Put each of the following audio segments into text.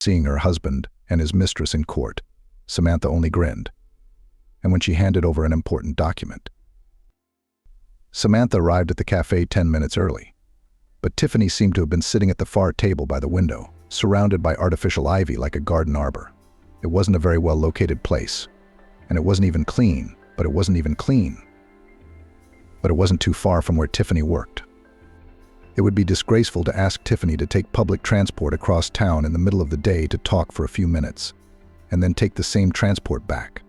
seeing her husband and his mistress in court, Samantha only grinned. And when she handed over an important document. Samantha arrived at the cafe 10 minutes early, but Tiffany seemed to have been sitting at the far table by the window, surrounded by artificial ivy like a garden arbor. It wasn't a very well-located place, and it wasn't even clean, but it wasn't too far from where Tiffany worked. It would be disgraceful to ask Tiffany to take public transport across town in the middle of the day to talk for a few minutes, and then take the same transport back.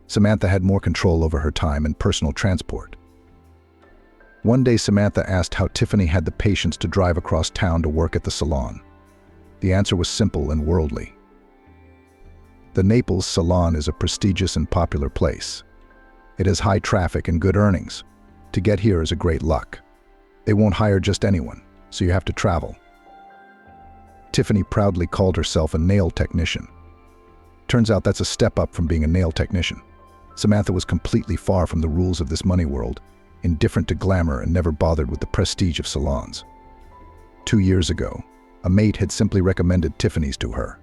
Samantha had more control over her time and personal transport. One day Samantha asked how Tiffany had the patience to drive across town to work at the salon. The answer was simple and worldly. The Naples salon is a prestigious and popular place. It has high traffic and good earnings. To get here is a great luck. They won't hire just anyone, so you have to travel. Tiffany proudly called herself a nail technician. Turns out that's a step up from being a nail technician. Samantha was completely far from the rules of this money world, indifferent to glamour and never bothered with the prestige of salons. 2 years ago, a mate had simply recommended Tiffany's to her.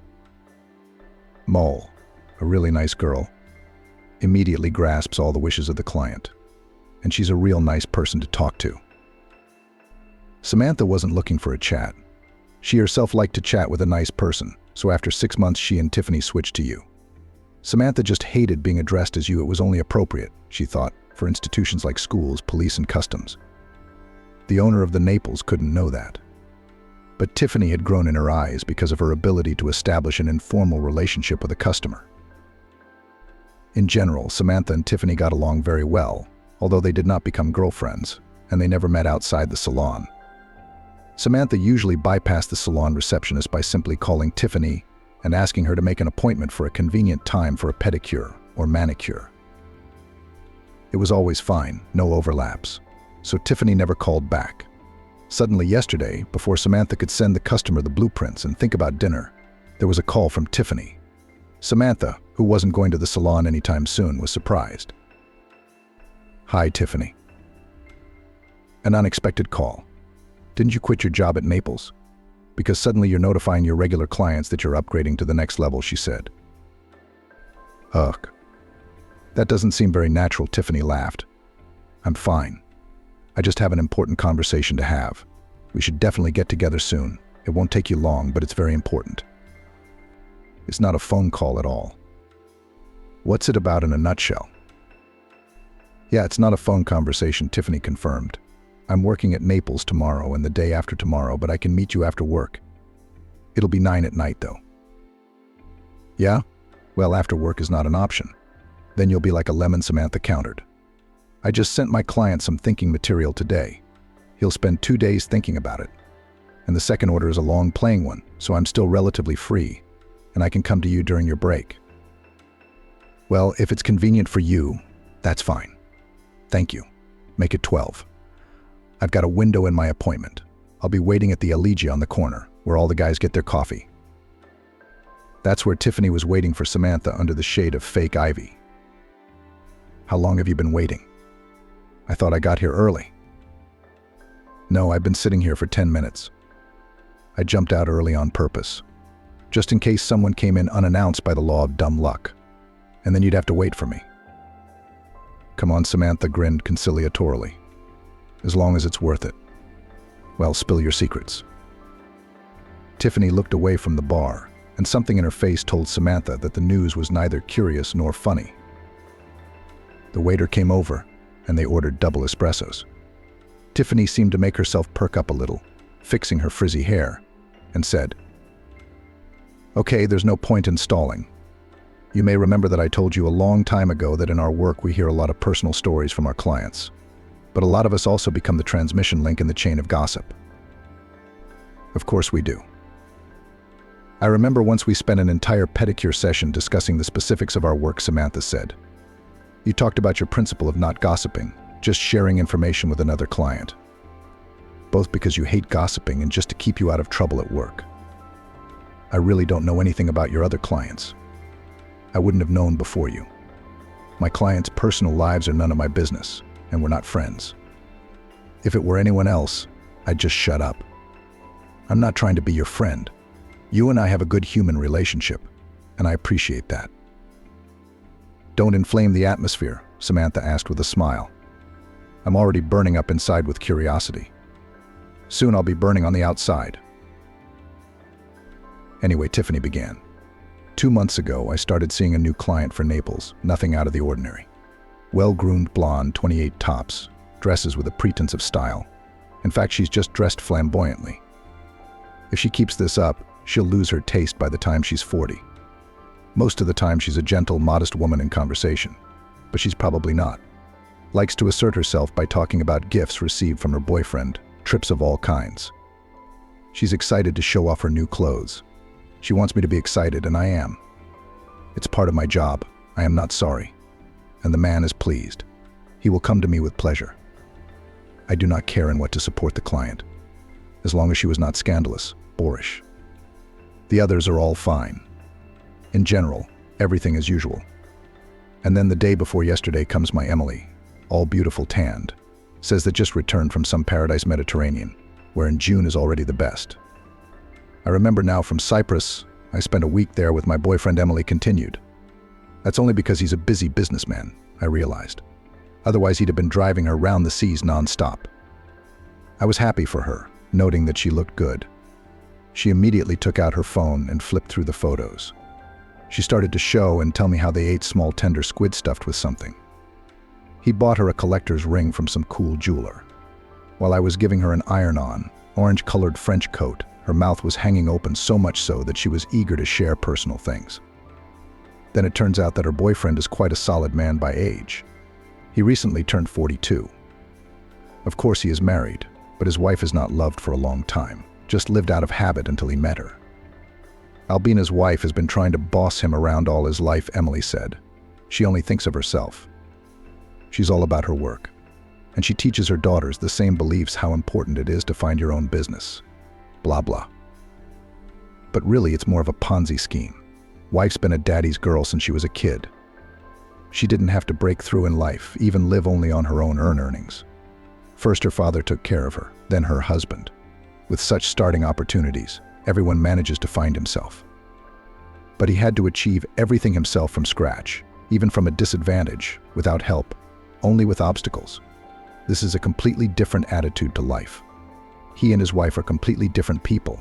Mole, a really nice girl, immediately grasps all the wishes of the client, and she's a real nice person to talk to. Samantha wasn't looking for a chat. She herself liked to chat with a nice person, so after 6 months she and Tiffany switched to you. Samantha just hated being addressed as you. It was only appropriate, she thought, for institutions like schools, police, and customs. The owner of the Naples couldn't know that. But Tiffany had grown in her eyes because of her ability to establish an informal relationship with a customer. In general, Samantha and Tiffany got along very well, although they did not become girlfriends, and they never met outside the salon. Samantha usually bypassed the salon receptionist by simply calling Tiffany and asking her to make an appointment for a convenient time for a pedicure or manicure. It was always fine, no overlaps, so Tiffany never called back. Suddenly yesterday, before Samantha could send the customer the blueprints and think about dinner, there was a call from Tiffany. Samantha, who wasn't going to the salon anytime soon, was surprised. "Hi, Tiffany." An unexpected call. "Didn't you quit your job at Naples? Because suddenly you're notifying your regular clients that you're upgrading to the next level," she said. "Ugh. That doesn't seem very natural," Tiffany laughed. "I'm fine. I just have an important conversation to have. We should definitely get together soon. It won't take you long, but it's very important." "It's not a phone call at all." "What's it about in a nutshell?" "Yeah, it's not a phone conversation," Tiffany confirmed. "I'm working at Naples tomorrow and the day after tomorrow, but I can meet you after work. It'll be 9 at night, though." "Yeah? Well, after work is not an option. Then you'll be like a lemon," Samantha countered. "I just sent my client some thinking material today. He'll spend 2 days thinking about it. And the second order is a long playing one, so I'm still relatively free, and I can come to you during your break." "Well, if it's convenient for you, that's fine. Thank you. Make it 12. I've got a window in my appointment. I'll be waiting at the Allegia on the corner, where all the guys get their coffee." That's where Tiffany was waiting for Samantha under the shade of fake ivy. "How long have you been waiting?" "I thought I got here early." "No, I've been sitting here for 10 minutes. I jumped out early on purpose, just in case someone came in unannounced by the law of dumb luck, and then you'd have to wait for me." "Come on," Samantha grinned conciliatorily. "As long as it's worth it. Well, spill your secrets." Tiffany looked away from the bar, and something in her face told Samantha that the news was neither curious nor funny. The waiter came over, and they ordered double espressos. Tiffany seemed to make herself perk up a little, fixing her frizzy hair, and said, "Okay, there's no point in stalling. You may remember that I told you a long time ago that in our work we hear a lot of personal stories from our clients. But a lot of us also become the transmission link in the chain of gossip." "Of course we do. I remember once we spent an entire pedicure session discussing the specifics of our work," Samantha said. "You talked about your principle of not gossiping, just sharing information with another client. Both because you hate gossiping and just to keep you out of trouble at work. I really don't know anything about your other clients. I wouldn't have known before you. My clients' personal lives are none of my business, and we're not friends. If it were anyone else, I'd just shut up. I'm not trying to be your friend. You and I have a good human relationship, and I appreciate that. Don't inflame the atmosphere, Samantha asked with a smile. I'm already burning up inside with curiosity. Soon I'll be burning on the outside. Anyway, Tiffany began. 2 months ago, I started seeing a new client for Naples, nothing out of the ordinary. Well-groomed blonde, 28 tops, dresses with a pretense of style. In fact, she's just dressed flamboyantly. If she keeps this up, she'll lose her taste by the time she's 40. Most of the time, she's a gentle, modest woman in conversation, but she's probably not. Likes to assert herself by talking about gifts received from her boyfriend, trips of all kinds. She's excited to show off her new clothes. She wants me to be excited, and I am. It's part of my job. I am not sorry. And the man is pleased. He will come to me with pleasure. I do not care in what to support the client, as long as she was not scandalous, boorish. The others are all fine. In general, everything as usual. And then the day before yesterday comes my Emily, all beautiful tanned, says that just returned from some paradise Mediterranean, where in June is already the best. I remember now from Cyprus, I spent a week there with my boyfriend. Emily continued. That's only because he's a busy businessman, I realized. Otherwise he'd have been driving her round the seas non-stop. I was happy for her, noting that she looked good. She immediately took out her phone and flipped through the photos. She started to show and tell me how they ate small tender squid stuffed with something. He bought her a collector's ring from some cool jeweler. While I was giving her an iron-on, orange-colored French coat, her mouth was hanging open so much so that she was eager to share personal things. Then it turns out that her boyfriend is quite a solid man by age. He recently turned 42. Of course he is married, but his wife has not loved for a long time, just lived out of habit until he met her. Albina's wife has been trying to boss him around all his life, Emily said. She only thinks of herself. She's all about her work, and she teaches her daughters the same beliefs how important it is to find your own business. Blah, blah. But really, it's more of a Ponzi scheme. Wife's been a daddy's girl since she was a kid. She didn't have to break through in life, even live only on her own earnings. First her father took care of her, then her husband. With such starting opportunities, everyone manages to find himself. But he had to achieve everything himself from scratch, even from a disadvantage, without help, only with obstacles. This is a completely different attitude to life. He and his wife are completely different people.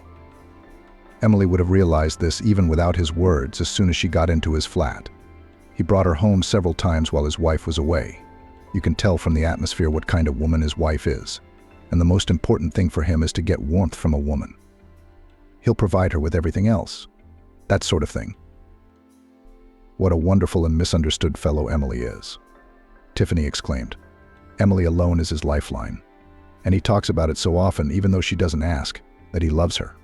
Emily would have realized this even without his words as soon as she got into his flat. He brought her home several times while his wife was away. You can tell from the atmosphere what kind of woman his wife is, and the most important thing for him is to get warmth from a woman. He'll provide her with everything else. That sort of thing. What a wonderful and misunderstood fellow Emily is, Tiffany exclaimed. Emily alone is his lifeline. And he talks about it so often, even though she doesn't ask, that he loves her.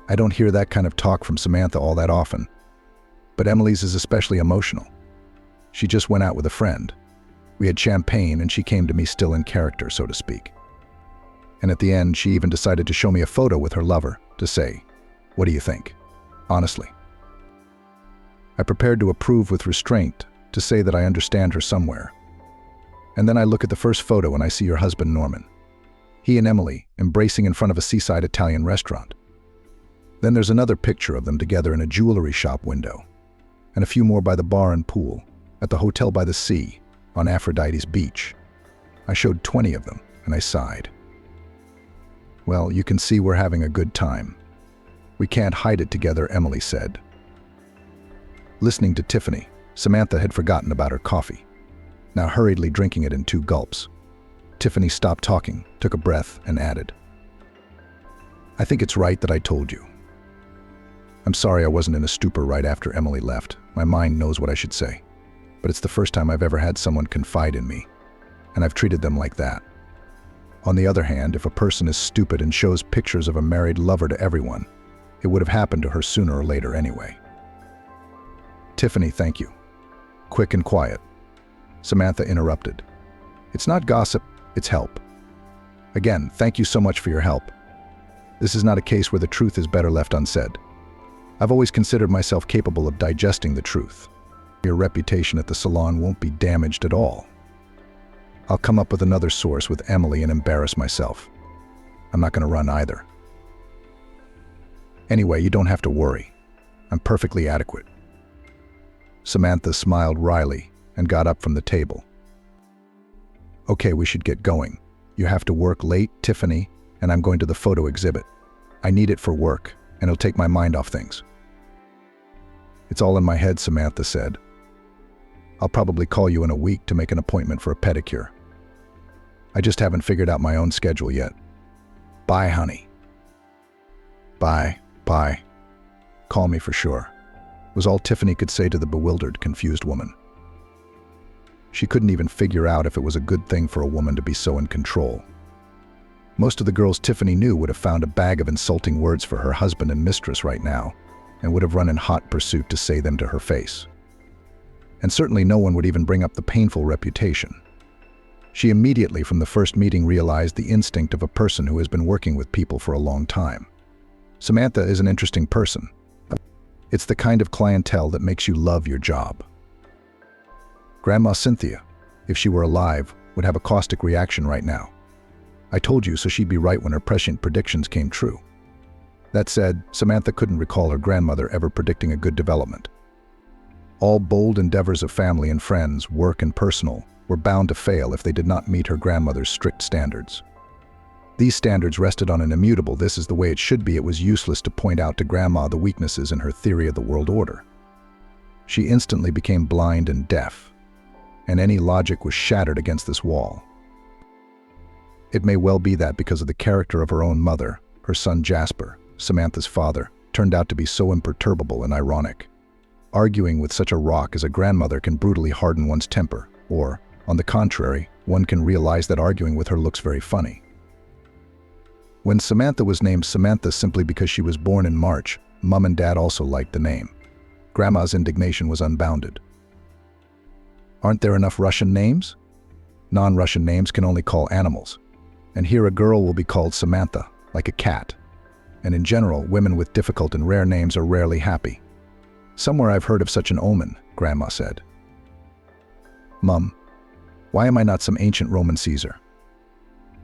I don't hear that kind of talk from Samantha all that often, but Emily's is especially emotional. She just went out with a friend. We had champagne and she came to me still in character, so to speak. And at the end, she even decided to show me a photo with her lover to say, "What do you think?" Honestly. I prepared to approve with restraint, to say that I understand her somewhere. And then I look at the first photo and I see your husband, Norman. He and Emily embracing in front of a seaside Italian restaurant. Then there's another picture of them together in a jewelry shop window, and a few more by the bar and pool, at the hotel by the sea, on Aphrodite's beach. I showed 20 of them, and I sighed. Well, you can see we're having a good time. We can't hide it together, Emily said. Listening to Tiffany, Samantha had forgotten about her coffee, now hurriedly drinking it in 2 gulps. Tiffany stopped talking, took a breath, and added, I think it's right that I told you. I'm sorry I wasn't in a stupor right after Emily left. My mind knows what I should say. But it's the first time I've ever had someone confide in me, and I've treated them like that. On the other hand, if a person is stupid and shows pictures of a married lover to everyone, it would have happened to her sooner or later anyway. Tiffany, thank you. Quick and quiet. Samantha interrupted. It's not gossip, it's help. Again, thank you so much for your help. This is not a case where the truth is better left unsaid. I've always considered myself capable of digesting the truth. Your reputation at the salon won't be damaged at all. I'll come up with another source with Emily and embarrass myself. I'm not going to run either. Anyway, you don't have to worry. I'm perfectly adequate. Samantha smiled wryly and got up from the table. Okay, we should get going. You have to work late, Tiffany, and I'm going to the photo exhibit. I need it for work, and it'll take my mind off things. It's all in my head, Samantha said. I'll probably call you in a week to make an appointment for a pedicure. I just haven't figured out my own schedule yet. Bye, honey. Bye. Call me for sure, was all Tiffany could say to the bewildered, confused woman. She couldn't even figure out if it was a good thing for a woman to be so in control. Most of the girls Tiffany knew would have found a bag of insulting words for her husband and mistress right now, and would have run in hot pursuit to say them to her face. And certainly no one would even bring up the painful reputation. She immediately from the first meeting realized the instinct of a person who has been working with people for a long time. Samantha is an interesting person. It's the kind of clientele that makes you love your job. Grandma Cynthia, if she were alive, would have a caustic reaction right now. I told you so she'd be right when her prescient predictions came true. That said, Samantha couldn't recall her grandmother ever predicting a good development. All bold endeavors of family and friends, work and personal, were bound to fail if they did not meet her grandmother's strict standards. These standards rested on an immutable "this is the way it should be." It was useless to point out to Grandma the weaknesses in her theory of the world order. She instantly became blind and deaf, and any logic was shattered against this wall. It may well be that because of the character of her own mother, her son Jasper, Samantha's father, turned out to be so imperturbable and ironic. Arguing with such a rock as a grandmother can brutally harden one's temper, or, on the contrary, one can realize that arguing with her looks very funny. When Samantha was named Samantha simply because she was born in March, Mom and Dad also liked the name. Grandma's indignation was unbounded. Aren't there enough Russian names? Non-Russian names can only call animals. And here a girl will be called Samantha, like a cat. And in general, women with difficult and rare names are rarely happy. Somewhere I've heard of such an omen, Grandma said. Mum, why am I not some ancient Roman Caesar?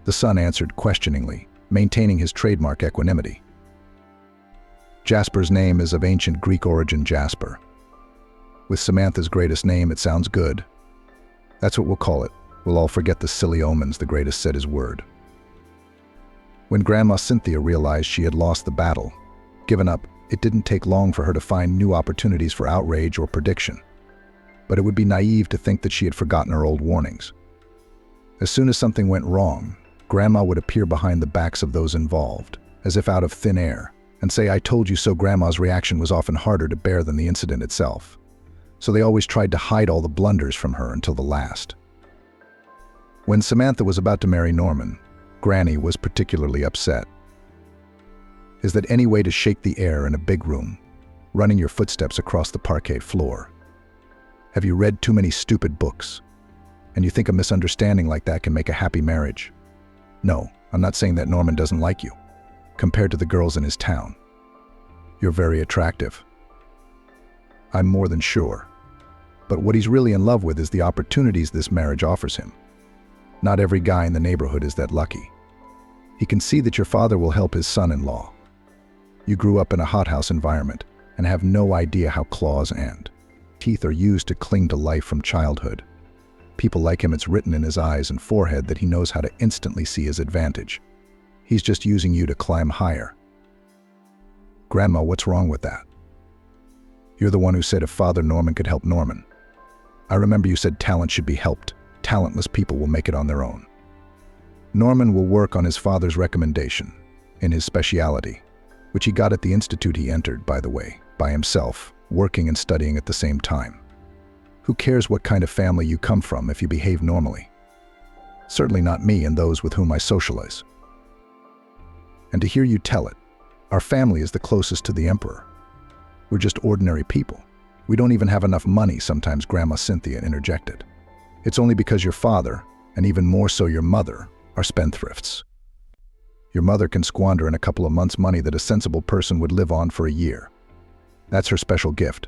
The son answered questioningly, maintaining his trademark equanimity. Jasper's name is of ancient Greek origin, Jasper. With Samantha's greatest name, it sounds good. That's what we'll call it. We'll all forget the silly omens the greatest said his word. When Grandma Cynthia realized she had lost the battle, given up, it didn't take long for her to find new opportunities for outrage or prediction. But it would be naive to think that she had forgotten her old warnings. As soon as something went wrong, Grandma would appear behind the backs of those involved, as if out of thin air, and say, "I told you so." Grandma's reaction was often harder to bear than the incident itself. So they always tried to hide all the blunders from her until the last. When Samantha was about to marry Norman, Granny was particularly upset. Is that any way to shake the air in a big room, running your footsteps across the parquet floor? Have you read too many stupid books? And you think a misunderstanding like that can make a happy marriage? No, I'm not saying that Norman doesn't like you. Compared to the girls in his town, you're very attractive. I'm more than sure. But what he's really in love with is the opportunities this marriage offers him. Not every guy in the neighborhood is that lucky. He can see that your father will help his son-in-law. You grew up in a hothouse environment and have no idea how claws and teeth are used to cling to life from childhood. People like him, it's written in his eyes and forehead that he knows how to instantly see his advantage. He's just using you to climb higher. Grandma, what's wrong with that? You're the one who said if Father Norman could help Norman. I remember you said talent should be helped. Talentless people will make it on their own. Norman will work on his father's recommendation, in his speciality, which he got at the institute he entered, by the way, by himself, working and studying at the same time. Who cares what kind of family you come from if you behave normally? Certainly not me and those with whom I socialize. And to hear you tell it, our family is the closest to the emperor. We're just ordinary people. We don't even have enough money, sometimes Grandma Cynthia interjected. It's only because your father, and even more so your mother, are spendthrifts. Your mother can squander in a couple of months money that a sensible person would live on for a year. That's her special gift.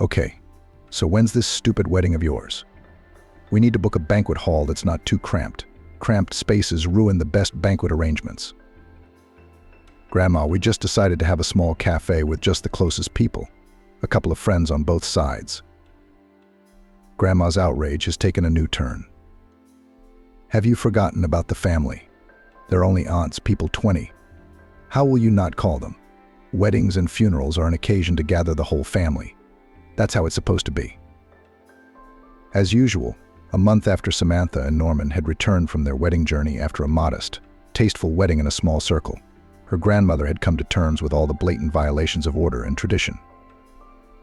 Okay, so when's this stupid wedding of yours? We need to book a banquet hall that's not too cramped. Cramped spaces ruin the best banquet arrangements. Grandma, we just decided to have a small cafe with just the closest people, a couple of friends on both sides. Grandma's outrage has taken a new turn. Have you forgotten about the family? They're only aunts, people 20. How will you not call them? Weddings and funerals are an occasion to gather the whole family. That's how it's supposed to be. As usual, a month after Samantha and Norman had returned from their wedding journey after a modest, tasteful wedding in a small circle, her grandmother had come to terms with all the blatant violations of order and tradition.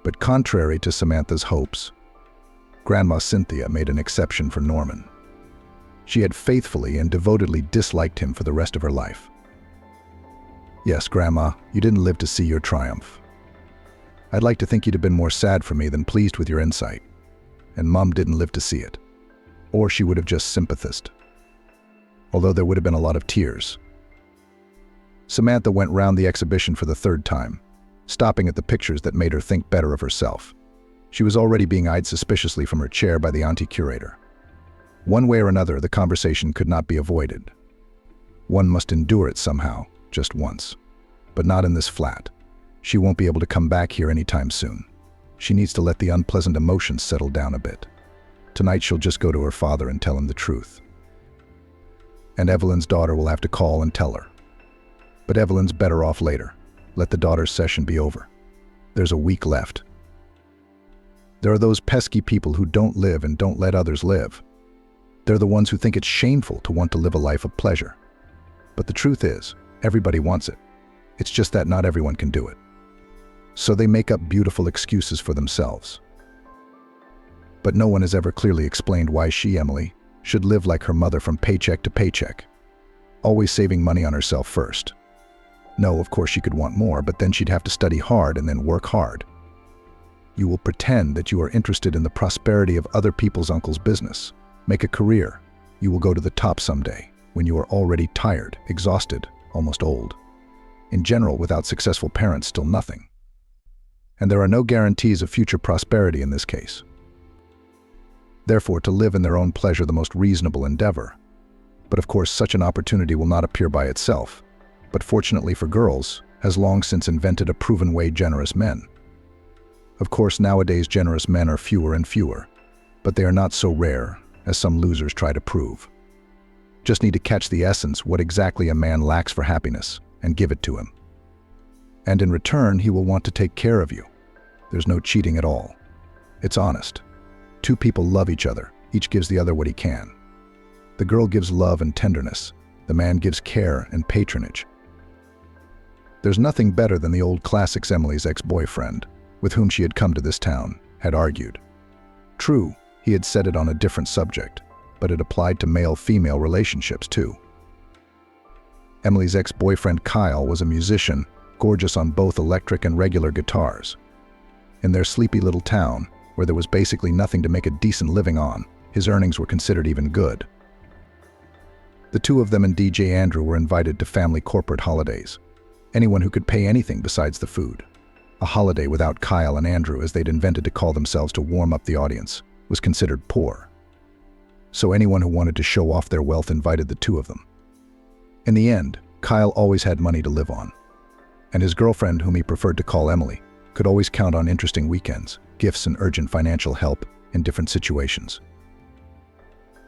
But contrary to Samantha's hopes, Grandma Cynthia made an exception for Norman. She had faithfully and devotedly disliked him for the rest of her life. Yes, Grandma, you didn't live to see your triumph. I'd like to think you'd have been more sad for me than pleased with your insight. And Mom didn't live to see it. Or she would have just sympathized. Although there would have been a lot of tears. Samantha went round the exhibition for the third time, stopping at the pictures that made her think better of herself. She was already being eyed suspiciously from her chair by the auntie curator. One way or another, the conversation could not be avoided. One must endure it somehow, just once. But not in this flat. She won't be able to come back here anytime soon. She needs to let the unpleasant emotions settle down a bit. Tonight she'll just go to her father and tell him the truth. And Evelyn's daughter will have to call and tell her. But Evelyn's better off later. Let the daughter's session be over. There's a week left. There are those pesky people who don't live and don't let others live. They're the ones who think it's shameful to want to live a life of pleasure. But the truth is, everybody wants it. It's just that not everyone can do it. So they make up beautiful excuses for themselves. But no one has ever clearly explained why she, Emily, should live like her mother from paycheck to paycheck, always saving money on herself first. No, of course she could want more, but then she'd have to study hard and then work hard. You will pretend that you are interested in the prosperity of other people's uncle's business. Make a career. You will go to the top someday, when you are already tired, exhausted, almost old. In general, without successful parents, still nothing. And there are no guarantees of future prosperity in this case. Therefore, to live in their own pleasure the most reasonable endeavor. But of course, such an opportunity will not appear by itself, but fortunately for girls, has long since invented a proven way generous men. Of course, nowadays generous men are fewer and fewer, but they are not so rare as some losers try to prove. Just need to catch the essence, what exactly a man lacks for happiness, and give it to him. And in return, he will want to take care of you. There's no cheating at all. It's honest. Two people love each other, each gives the other what he can. The girl gives love and tenderness, the man gives care and patronage. There's nothing better than the old classics Emily's ex-boyfriend, with whom she had come to this town, had argued. True, he had said it on a different subject, but it applied to male-female relationships too. Emily's ex-boyfriend Kyle was a musician, gorgeous on both electric and regular guitars. In their sleepy little town, where there was basically nothing to make a decent living on, his earnings were considered even good. The two of them and DJ Andrew were invited to family corporate holidays. Anyone who could pay anything besides the food. A holiday without Kyle and Andrew, as they'd invented to call themselves to warm up the audience, was considered poor. So anyone who wanted to show off their wealth invited the two of them. In the end, Kyle always had money to live on. And his girlfriend, whom he preferred to call Emily, could always count on interesting weekends, gifts and urgent financial help in different situations.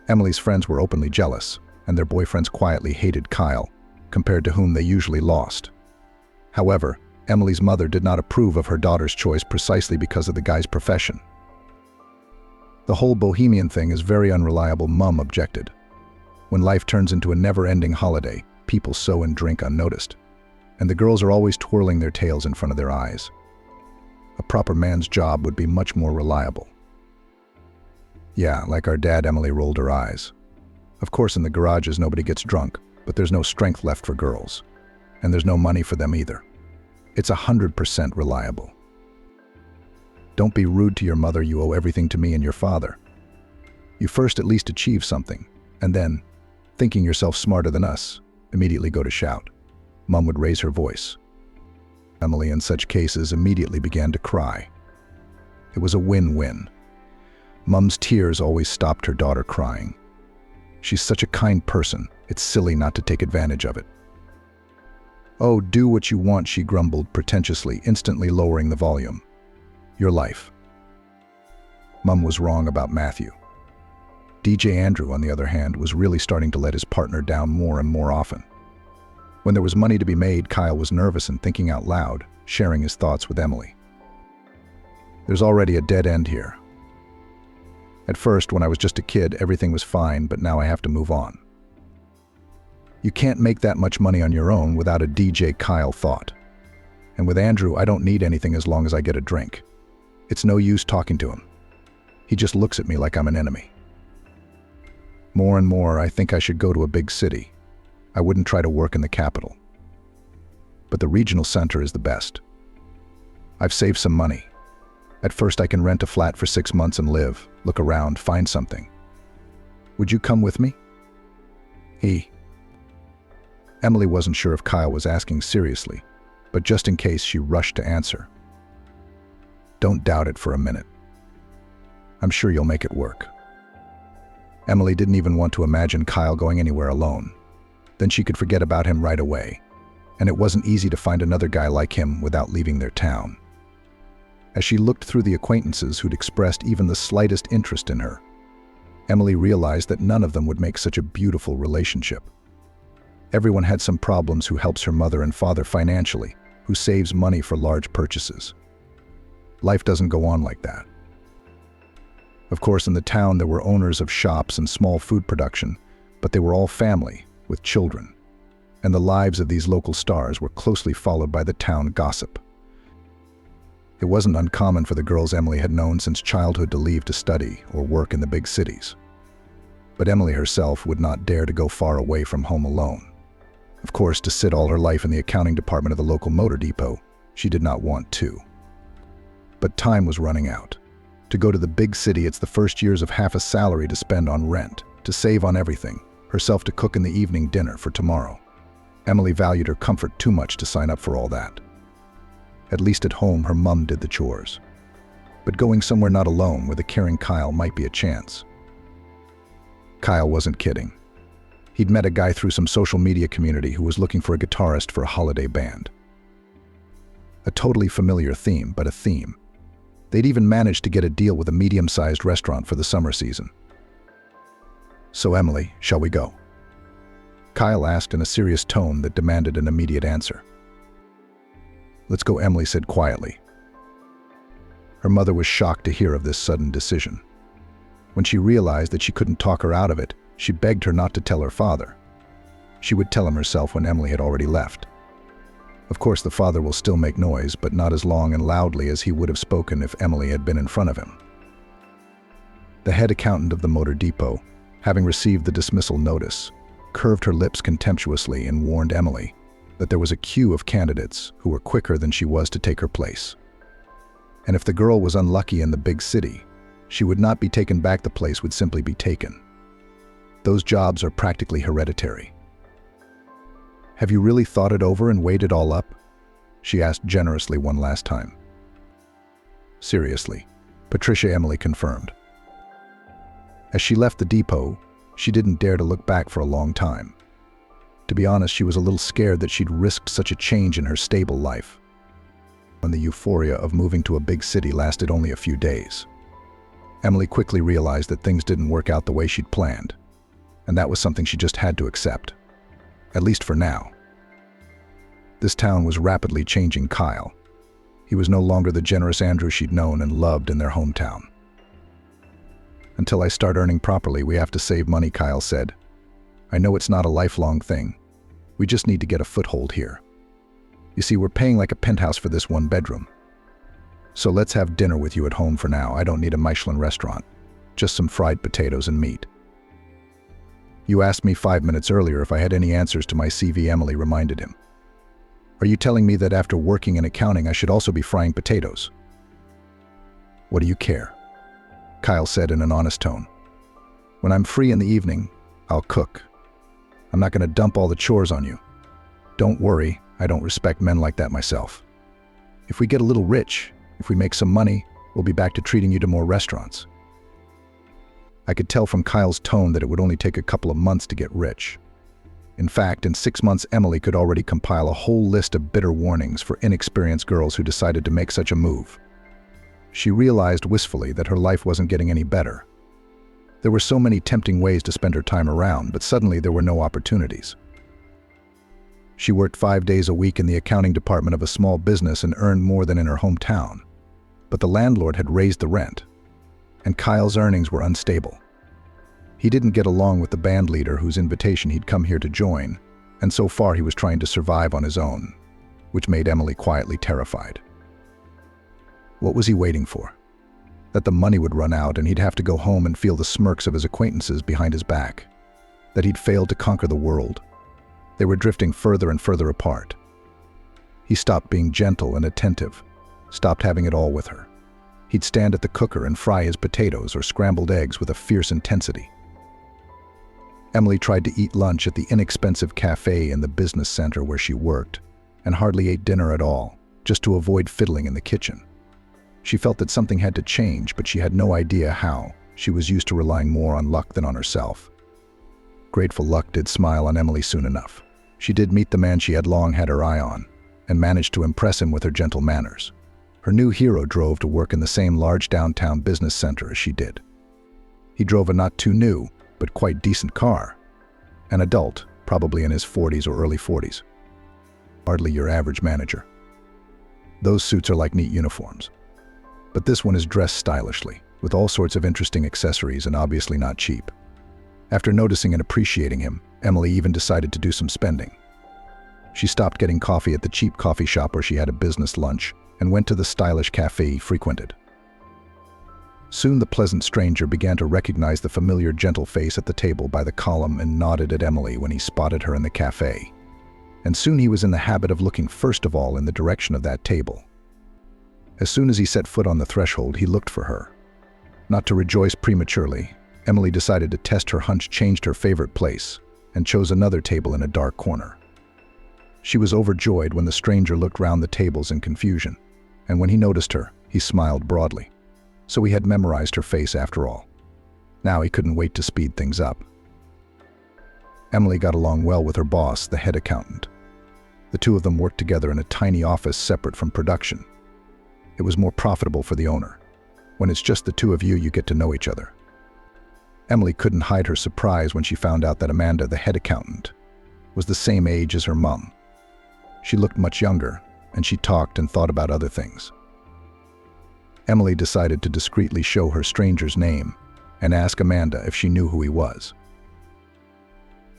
Emily's friends were openly jealous, and their boyfriends quietly hated Kyle, compared to whom they usually lost. However, Emily's mother did not approve of her daughter's choice precisely because of the guy's profession. The whole bohemian thing is very unreliable, Mum objected. When life turns into a never-ending holiday, people sew and drink unnoticed, and the girls are always twirling their tails in front of their eyes. A proper man's job would be much more reliable. Yeah, like our dad, Emily rolled her eyes. Of course, in the garages nobody gets drunk, but there's no strength left for girls. And there's no money for them either. It's 100% reliable. Don't be rude to your mother, you owe everything to me and your father. You first at least achieve something, and then, thinking yourself smarter than us, immediately go to shout. Mum would raise her voice. Emily, in such cases, immediately began to cry. It was a win-win. Mum's tears always stopped her daughter crying. She's such a kind person, it's silly not to take advantage of it. "Oh, do what you want," she grumbled pretentiously, instantly lowering the volume. "Your life." Mum was wrong about Matthew. DJ Andrew, on the other hand, was really starting to let his partner down more and more often. When there was money to be made, Kyle was nervous and thinking out loud, sharing his thoughts with Emily. "There's already a dead end here. At first, when I was just a kid, everything was fine, but now I have to move on." "You can't make that much money on your own without a DJ," Kyle thought. "And with Andrew, I don't need anything as long as I get a drink. It's no use talking to him. He just looks at me like I'm an enemy. More and more, I think I should go to a big city. I wouldn't try to work in the capital. But the regional center is the best. I've saved some money. At first, I can rent a flat for 6 months and live, look around, find something. Would you come with me?" Emily wasn't sure if Kyle was asking seriously, but just in case, she rushed to answer. "Don't doubt it for a minute. I'm sure you'll make it work." Emily didn't even want to imagine Kyle going anywhere alone. Then she could forget about him right away, and it wasn't easy to find another guy like him without leaving their town. As she looked through the acquaintances who'd expressed even the slightest interest in her, Emily realized that none of them would make such a beautiful relationship. Everyone had some problems: who helps her mother and father financially, who saves money for large purchases. Life doesn't go on like that. Of course, in the town there were owners of shops and small food production, but they were all family, with children. And the lives of these local stars were closely followed by the town gossip. It wasn't uncommon for the girls Emily had known since childhood to leave to study or work in the big cities. But Emily herself would not dare to go far away from home alone. Of course, to sit all her life in the accounting department of the local motor depot, she did not want to. But time was running out. To go to the big city, it's the first years of half a salary to spend on rent, to save on everything, herself to cook in the evening dinner for tomorrow. Emily valued her comfort too much to sign up for all that. At least at home, her mum did the chores. But going somewhere not alone with a caring Kyle might be a chance. Kyle wasn't kidding. He'd met a guy through some social media community who was looking for a guitarist for a holiday band. A totally familiar theme, but a theme. They'd even managed to get a deal with a medium-sized restaurant for the summer season. "So Emily, shall we go?" Kyle asked in a serious tone that demanded an immediate answer. "Let's go," Emily said quietly. Her mother was shocked to hear of this sudden decision. When she realized that she couldn't talk her out of it, she begged her not to tell her father. She would tell him herself when Emily had already left. Of course, the father will still make noise, but not as long and loudly as he would have spoken if Emily had been in front of him. The head accountant of the motor depot, having received the dismissal notice, curved her lips contemptuously and warned Emily that there was a queue of candidates who were quicker than she was to take her place. And if the girl was unlucky in the big city, she would not be taken back, the place would simply be taken. Those jobs are practically hereditary. "Have you really thought it over and weighed it all up?" she asked generously one last time. "Seriously," Patricia Emily confirmed. As she left the depot, she didn't dare to look back for a long time. To be honest, she was a little scared that she'd risked such a change in her stable life. When the euphoria of moving to a big city lasted only a few days, Emily quickly realized that things didn't work out the way she'd planned, and that was something she just had to accept. At least for now. This town was rapidly changing Kyle. He was no longer the generous Andrew she'd known and loved in their hometown. "Until I start earning properly, we have to save money," Kyle said. "I know it's not a lifelong thing. We just need to get a foothold here. You see, we're paying like a penthouse for this one bedroom. So let's have dinner with you at home for now. I don't need a Michelin restaurant. Just some fried potatoes and meat." "You asked me 5 minutes earlier if I had any answers to my CV," Emily reminded him. "Are you telling me that after working in accounting I should also be frying potatoes?" "What do you care?" Kyle said in an honest tone. "When I'm free in the evening, I'll cook. I'm not going to dump all the chores on you. Don't worry, I don't respect men like that myself. If we get a little rich, if we make some money, we'll be back to treating you to more restaurants." I could tell from Kyle's tone that it would only take a couple of months to get rich. In fact, in 6 months, Emily could already compile a whole list of bitter warnings for inexperienced girls who decided to make such a move. She realized wistfully that her life wasn't getting any better. There were so many tempting ways to spend her time around, but suddenly there were no opportunities. She worked 5 days a week in the accounting department of a small business and earned more than in her hometown. But the landlord had raised the rent, and Kyle's earnings were unstable. He didn't get along with the band leader whose invitation he'd come here to join, and so far he was trying to survive on his own, which made Emily quietly terrified. What was he waiting for? That the money would run out and he'd have to go home and feel the smirks of his acquaintances behind his back. That he'd failed to conquer the world. They were drifting further and further apart. He stopped being gentle and attentive, stopped having it all with her. He'd stand at the cooker and fry his potatoes or scrambled eggs with a fierce intensity. Emily tried to eat lunch at the inexpensive cafe in the business center where she worked, and hardly ate dinner at all, just to avoid fiddling in the kitchen. She felt that something had to change, but she had no idea how. She was used to relying more on luck than on herself. Grateful luck did smile on Emily soon enough. She did meet the man she had long had her eye on, and managed to impress him with her gentle manners. Her new hero drove to work in the same large downtown business center as she did. He drove a not too new, but quite decent car. An adult, probably in his 40s or early 40s. Hardly your average manager. Those suits are like neat uniforms. But this one is dressed stylishly, with all sorts of interesting accessories and obviously not cheap. After noticing and appreciating him, Emily even decided to do some spending. She stopped getting coffee at the cheap coffee shop where she had a business lunch and went to the stylish cafe he frequented. Soon the pleasant stranger began to recognize the familiar gentle face at the table by the column and nodded at Emily when he spotted her in the cafe. And soon he was in the habit of looking first of all in the direction of that table. As soon as he set foot on the threshold, he looked for her. Not to rejoice prematurely, Emily decided to test her hunch, changed her favorite place, and chose another table in a dark corner. She was overjoyed when the stranger looked round the tables in confusion, and when he noticed her, he smiled broadly. So he had memorized her face after all. Now he couldn't wait to speed things up. Emily got along well with her boss, the head accountant. The two of them worked together in a tiny office separate from production. It was more profitable for the owner. When it's just the two of you, you get to know each other. Emily couldn't hide her surprise when she found out that Amanda, the head accountant, was the same age as her mom. She looked much younger, and she talked and thought about other things. Emily decided to discreetly show her stranger's name and ask Amanda if she knew who he was.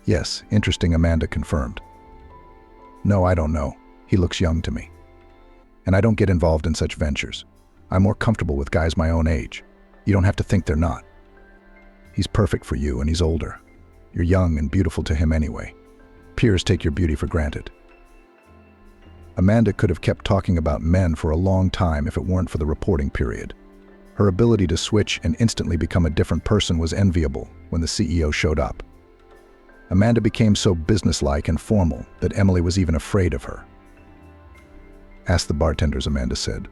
Yes, interesting, Amanda confirmed. No, I don't know. He looks young to me. And I don't get involved in such ventures. I'm more comfortable with guys my own age. You don't have to think they're not. He's perfect for you and he's older. You're young and beautiful to him anyway. Peers take your beauty for granted. Amanda could have kept talking about men for a long time if it weren't for the reporting period. Her ability to switch and instantly become a different person was enviable when the CEO showed up. Amanda became so businesslike and formal that Emily was even afraid of her. Ask the bartenders, Amanda said.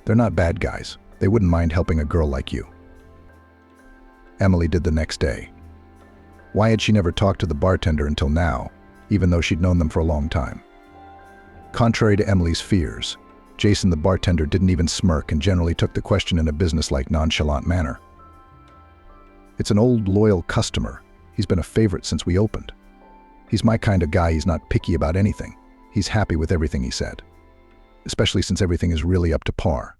They're not bad guys. They wouldn't mind helping a girl like you. Emily did the next day. Why had she never talked to the bartender until now, even though she'd known them for a long time? Contrary to Emily's fears, Jason the bartender didn't even smirk and generally took the question in a businesslike, nonchalant manner. It's an old, loyal customer. He's been a favorite since we opened. He's my kind of guy. He's not picky about anything. He's happy with everything, he said. Especially since everything is really up to par.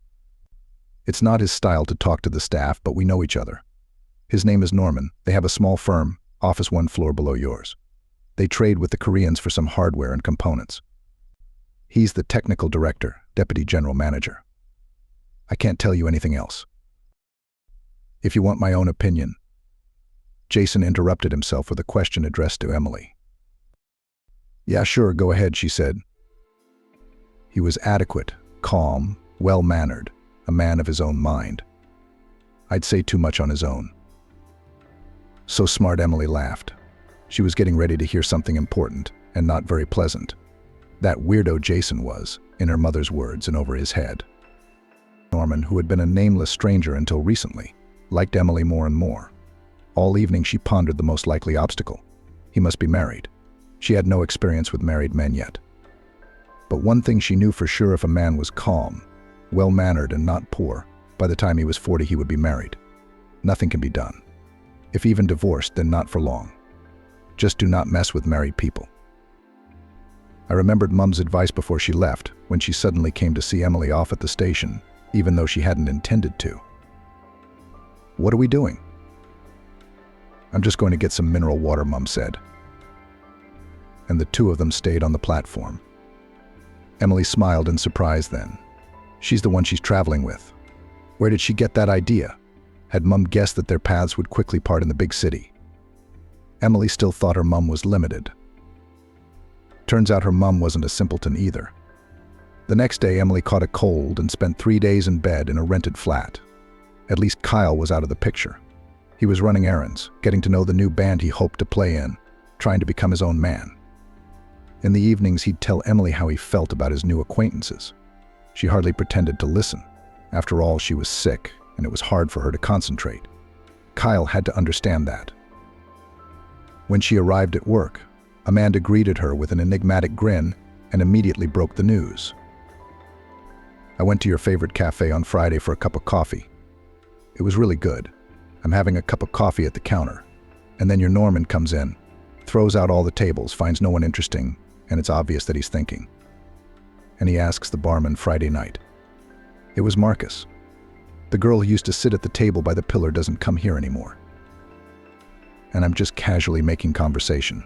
It's not his style to talk to the staff, but we know each other. His name is Norman. They have a small firm, office 1 floor below yours. They trade with the Koreans for some hardware and components. He's the technical director, deputy general manager. I can't tell you anything else. If you want my own opinion. Jason interrupted himself with a question addressed to Emily. Yeah, sure, go ahead, she said. He was adequate, calm, well-mannered, a man of his own mind. I'd say too much on his own. So smart, Emily laughed. She was getting ready to hear something important and not very pleasant. That weirdo Jason was, in her mother's words, and over his head. Norman, who had been a nameless stranger until recently, liked Emily more and more. All evening she pondered the most likely obstacle. He must be married. She had no experience with married men yet. But one thing she knew for sure: if a man was calm, well-mannered, and not poor, by the time he was 40 he would be married. Nothing can be done. If even divorced, then not for long. Just do not mess with married people. I remembered Mum's advice before she left, when she suddenly came to see Emily off at the station, even though she hadn't intended to. "What are we doing?" "I'm just going to get some mineral water," Mum said. And the two of them stayed on the platform. Emily smiled in surprise then. She's the one she's traveling with. Where did she get that idea? Had Mum guessed that their paths would quickly part in the big city? Emily still thought her mum was limited. Turns out her mum wasn't a simpleton either. The next day, Emily caught a cold and spent 3 days in bed in a rented flat. At least Kyle was out of the picture. He was running errands, getting to know the new band he hoped to play in, trying to become his own man. In the evenings, he'd tell Emily how he felt about his new acquaintances. She hardly pretended to listen. After all, she was sick, and it was hard for her to concentrate. Kyle had to understand that. When she arrived at work, Amanda greeted her with an enigmatic grin and immediately broke the news. "I went to your favorite cafe on Friday for a cup of coffee. It was really good. I'm having a cup of coffee at the counter, and then your Norman comes in, throws out all the tables, finds no one interesting, and it's obvious that he's thinking. And he asks the barman Friday night. It was Marcus. The girl who used to sit at the table by the pillar doesn't come here anymore. And I'm just casually making conversation.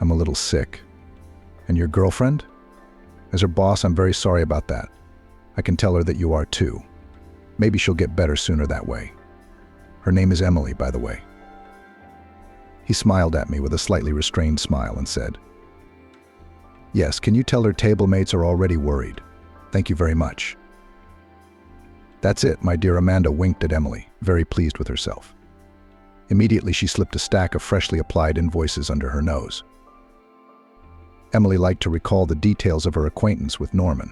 I'm a little sick. And your girlfriend? As her boss, I'm very sorry about that. I can tell her that you are too. Maybe she'll get better sooner that way. Her name is Emily, by the way." He smiled at me with a slightly restrained smile and said, "Yes, can you tell her table mates are already worried? Thank you very much." "That's it," my dear Amanda winked at Emily, very pleased with herself. Immediately she slipped a stack of freshly applied invoices under her nose. Emily liked to recall the details of her acquaintance with Norman.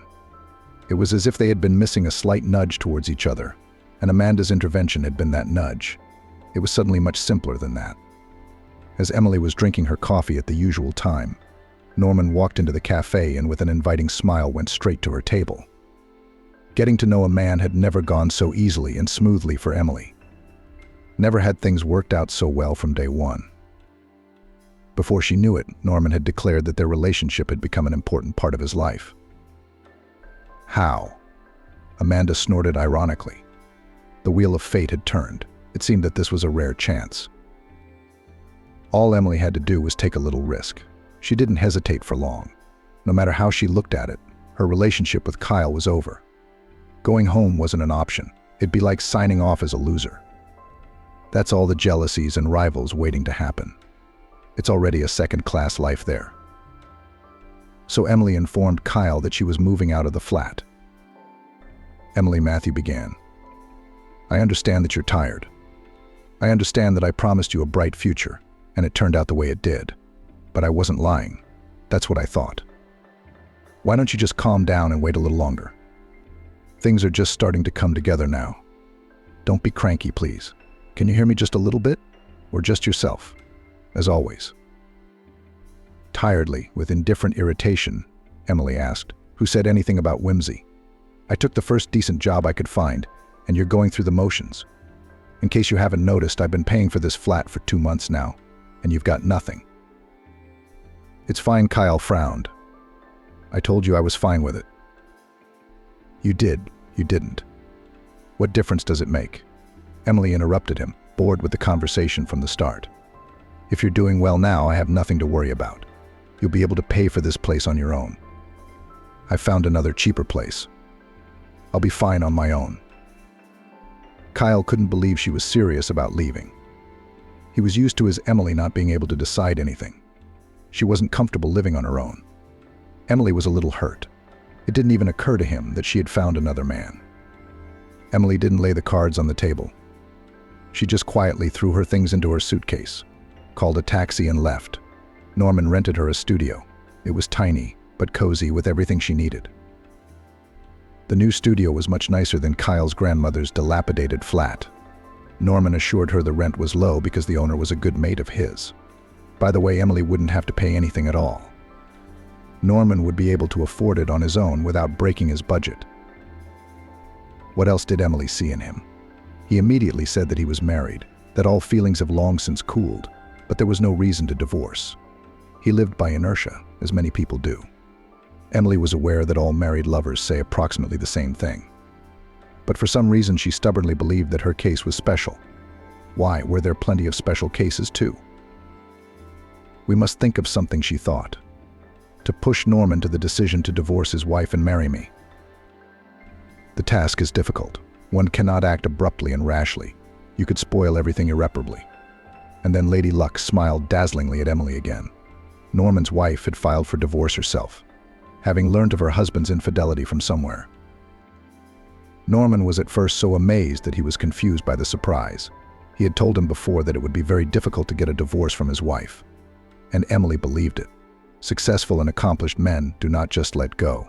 It was as if they had been missing a slight nudge towards each other, and Amanda's intervention had been that nudge. It was suddenly much simpler than that. As Emily was drinking her coffee at the usual time, Norman walked into the cafe and with an inviting smile went straight to her table. Getting to know a man had never gone so easily and smoothly for Emily. Never had things worked out so well from day one. Before she knew it, Norman had declared that their relationship had become an important part of his life. How? Amanda snorted ironically. The wheel of fate had turned. It seemed that this was a rare chance. All Emily had to do was take a little risk. She didn't hesitate for long. No matter how she looked at it, her relationship with Kyle was over. Going home wasn't an option. It'd be like signing off as a loser. That's all the jealousies and rivals waiting to happen. It's already a second-class life there. So Emily informed Kyle that she was moving out of the flat. Emily, Matthew began. I understand that you're tired. I understand that I promised you a bright future, and it turned out the way it did. But I wasn't lying. That's what I thought. Why don't you just calm down and wait a little longer? Things are just starting to come together now. Don't be cranky, please. Can you hear me just a little bit? Or just yourself? As always. Tiredly, with indifferent irritation, Emily asked, who said anything about whimsy? I took the first decent job I could find, and you're going through the motions. In case you haven't noticed, I've been paying for this flat for 2 months now, and you've got nothing. It's fine, Kyle frowned. I told you I was fine with it. You did, you didn't. What difference does it make? Emily interrupted him, bored with the conversation from the start. If you're doing well now, I have nothing to worry about. You'll be able to pay for this place on your own. I found another cheaper place. I'll be fine on my own. Kyle couldn't believe she was serious about leaving. He was used to his Emily not being able to decide anything. She wasn't comfortable living on her own. Emily was a little hurt. It didn't even occur to him that she had found another man. Emily didn't lay the cards on the table. She just quietly threw her things into her suitcase, called a taxi and left. Norman rented her a studio. It was tiny, but cozy with everything she needed. The new studio was much nicer than Kyle's grandmother's dilapidated flat. Norman assured her the rent was low because the owner was a good mate of his. By the way, Emily wouldn't have to pay anything at all. Norman would be able to afford it on his own without breaking his budget. What else did Emily see in him? He immediately said that he was married, that all feelings have long since cooled, but there was no reason to divorce. He lived by inertia, as many people do. Emily was aware that all married lovers say approximately the same thing. But for some reason she stubbornly believed that her case was special. Why? Were there plenty of special cases too? We must think of something, she thought. To push Norman to the decision to divorce his wife and marry me. The task is difficult. One cannot act abruptly and rashly. You could spoil everything irreparably. And then Lady Luck smiled dazzlingly at Emily again. Norman's wife had filed for divorce herself, having learned of her husband's infidelity from somewhere. Norman was at first so amazed that he was confused by the surprise. He had told him before that it would be very difficult to get a divorce from his wife. And Emily believed it. Successful and accomplished men do not just let go.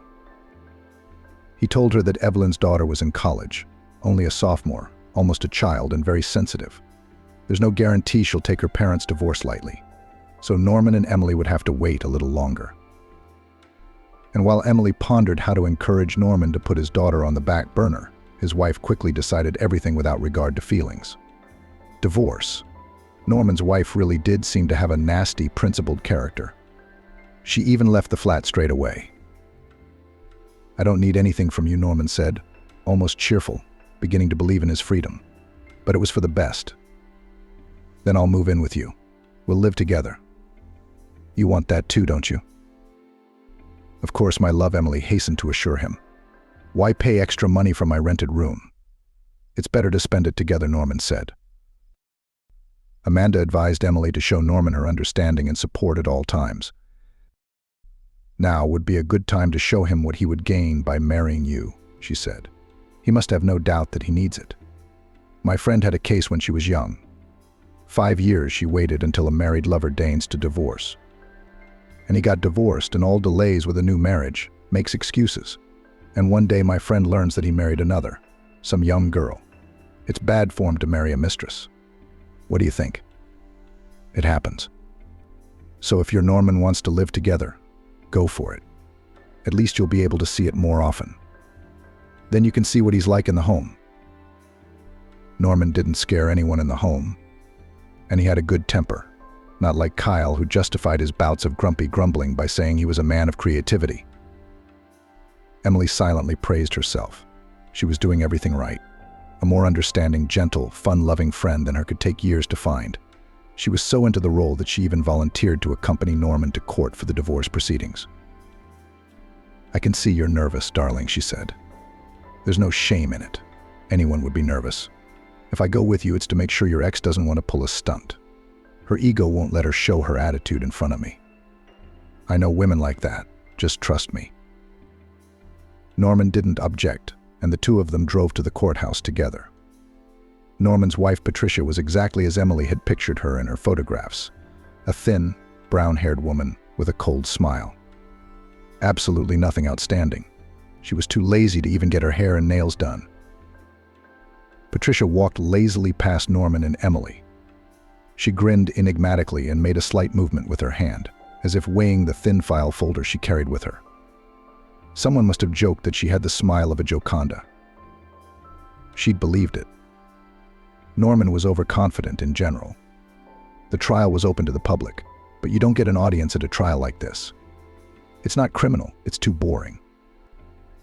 He told her that Evelyn's daughter was in college, only a sophomore, almost a child and very sensitive. There's no guarantee she'll take her parents' divorce lightly. So Norman and Emily would have to wait a little longer. And while Emily pondered how to encourage Norman to put his daughter on the back burner, his wife quickly decided everything without regard to feelings. Divorce. Norman's wife really did seem to have a nasty, principled character. She even left the flat straight away. "I don't need anything from you," Norman said, almost cheerful, beginning to believe in his freedom. "But it was for the best. Then I'll move in with you. We'll live together. You want that too, don't you?" "Of course, my love," Emily hastened to assure him. "Why pay extra money for my rented room? It's better to spend it together," Norman said. Amanda advised Emily to show Norman her understanding and support at all times. "Now would be a good time to show him what he would gain by marrying you," she said. "He must have no doubt that he needs it. My friend had a case when she was young. 5 years she waited until a married lover deigns to divorce. And he got divorced, and all delays with a new marriage, makes excuses. And one day my friend learns that he married another, some young girl. It's bad form to marry a mistress. What do you think? It happens. So if your Norman wants to live together, go for it. At least you'll be able to see it more often. Then you can see what he's like in the home." Norman didn't scare anyone in the home, and he had a good temper, not like Kyle, who justified his bouts of grumpy grumbling by saying he was a man of creativity. Emily silently praised herself. She was doing everything right. A more understanding, gentle, fun-loving friend than her could take years to find. She was so into the role that she even volunteered to accompany Norman to court for the divorce proceedings. "I can see you're nervous, darling," she said. "There's no shame in it. Anyone would be nervous. If I go with you, it's to make sure your ex doesn't want to pull a stunt. Her ego won't let her show her attitude in front of me. I know women like that. Just trust me." Norman didn't object, and the two of them drove to the courthouse together. Norman's wife, Patricia, was exactly as Emily had pictured her in her photographs. A thin, brown-haired woman with a cold smile. Absolutely nothing outstanding. She was too lazy to even get her hair and nails done. Patricia walked lazily past Norman and Emily. She grinned enigmatically and made a slight movement with her hand, as if weighing the thin file folder she carried with her. Someone must have joked that she had the smile of a Joconda. She'd believed it. Norman was overconfident in general. The trial was open to the public, but you don't get an audience at a trial like this. It's not criminal, it's too boring.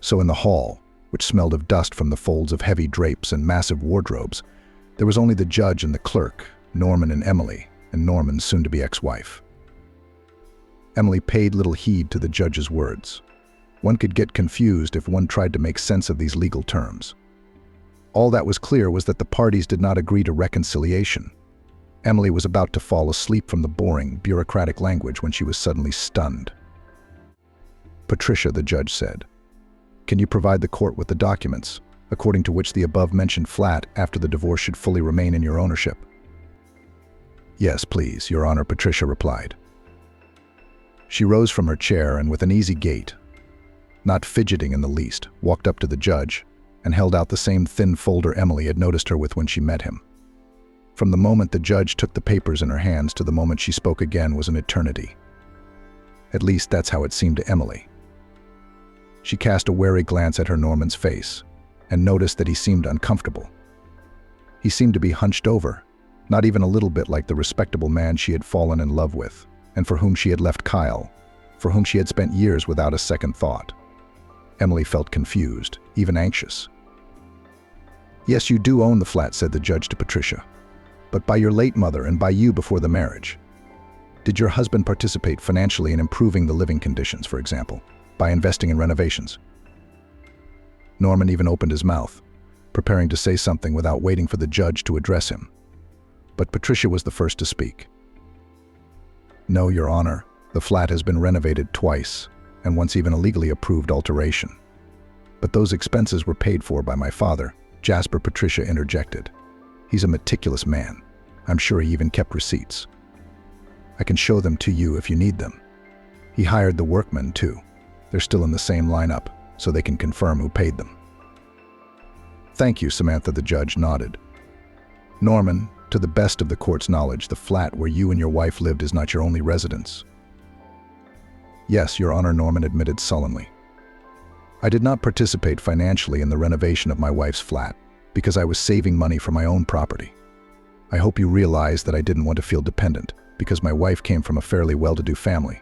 So in the hall, which smelled of dust from the folds of heavy drapes and massive wardrobes, there was only the judge and the clerk, Norman and Emily, and Norman's soon-to-be ex-wife. Emily paid little heed to the judge's words. One could get confused if one tried to make sense of these legal terms. All that was clear was that the parties did not agree to reconciliation. Emily was about to fall asleep from the boring, bureaucratic language when she was suddenly stunned. "Patricia," the judge said, "can you provide the court with the documents, according to which the above-mentioned flat after the divorce should fully remain in your ownership?" "Yes, please, Your Honor," Patricia replied. She rose from her chair and with an easy gait, not fidgeting in the least, walked up to the judge and held out the same thin folder Emily had noticed her with when she met him. From the moment the judge took the papers in her hands to the moment she spoke again was an eternity. At least that's how it seemed to Emily. She cast a wary glance at Norman's face and noticed that he seemed uncomfortable. He seemed to be hunched over, not even a little bit like the respectable man she had fallen in love with, and for whom she had left Kyle, for whom she had spent years without a second thought. Emily felt confused, even anxious. "Yes, you do own the flat," said the judge to Patricia, "but by your late mother and by you before the marriage. Did your husband participate financially in improving the living conditions, for example, by investing in renovations?" Norman even opened his mouth, preparing to say something without waiting for the judge to address him. But Patricia was the first to speak. "No, Your Honor, the flat has been renovated twice, and once even a legally approved alteration. But those expenses were paid for by my father," Jasper Patricia interjected. "He's a meticulous man. I'm sure he even kept receipts. I can show them to you if you need them. He hired the workmen, too. They're still in the same lineup, so they can confirm who paid them." "Thank you, Samantha," the judge nodded. "Norman, to the best of the court's knowledge, the flat where you and your wife lived is not your only residence." "Yes, Your Honor," Norman admitted sullenly. "I did not participate financially in the renovation of my wife's flat because I was saving money for my own property. I hope you realize that I didn't want to feel dependent because my wife came from a fairly well-to-do family.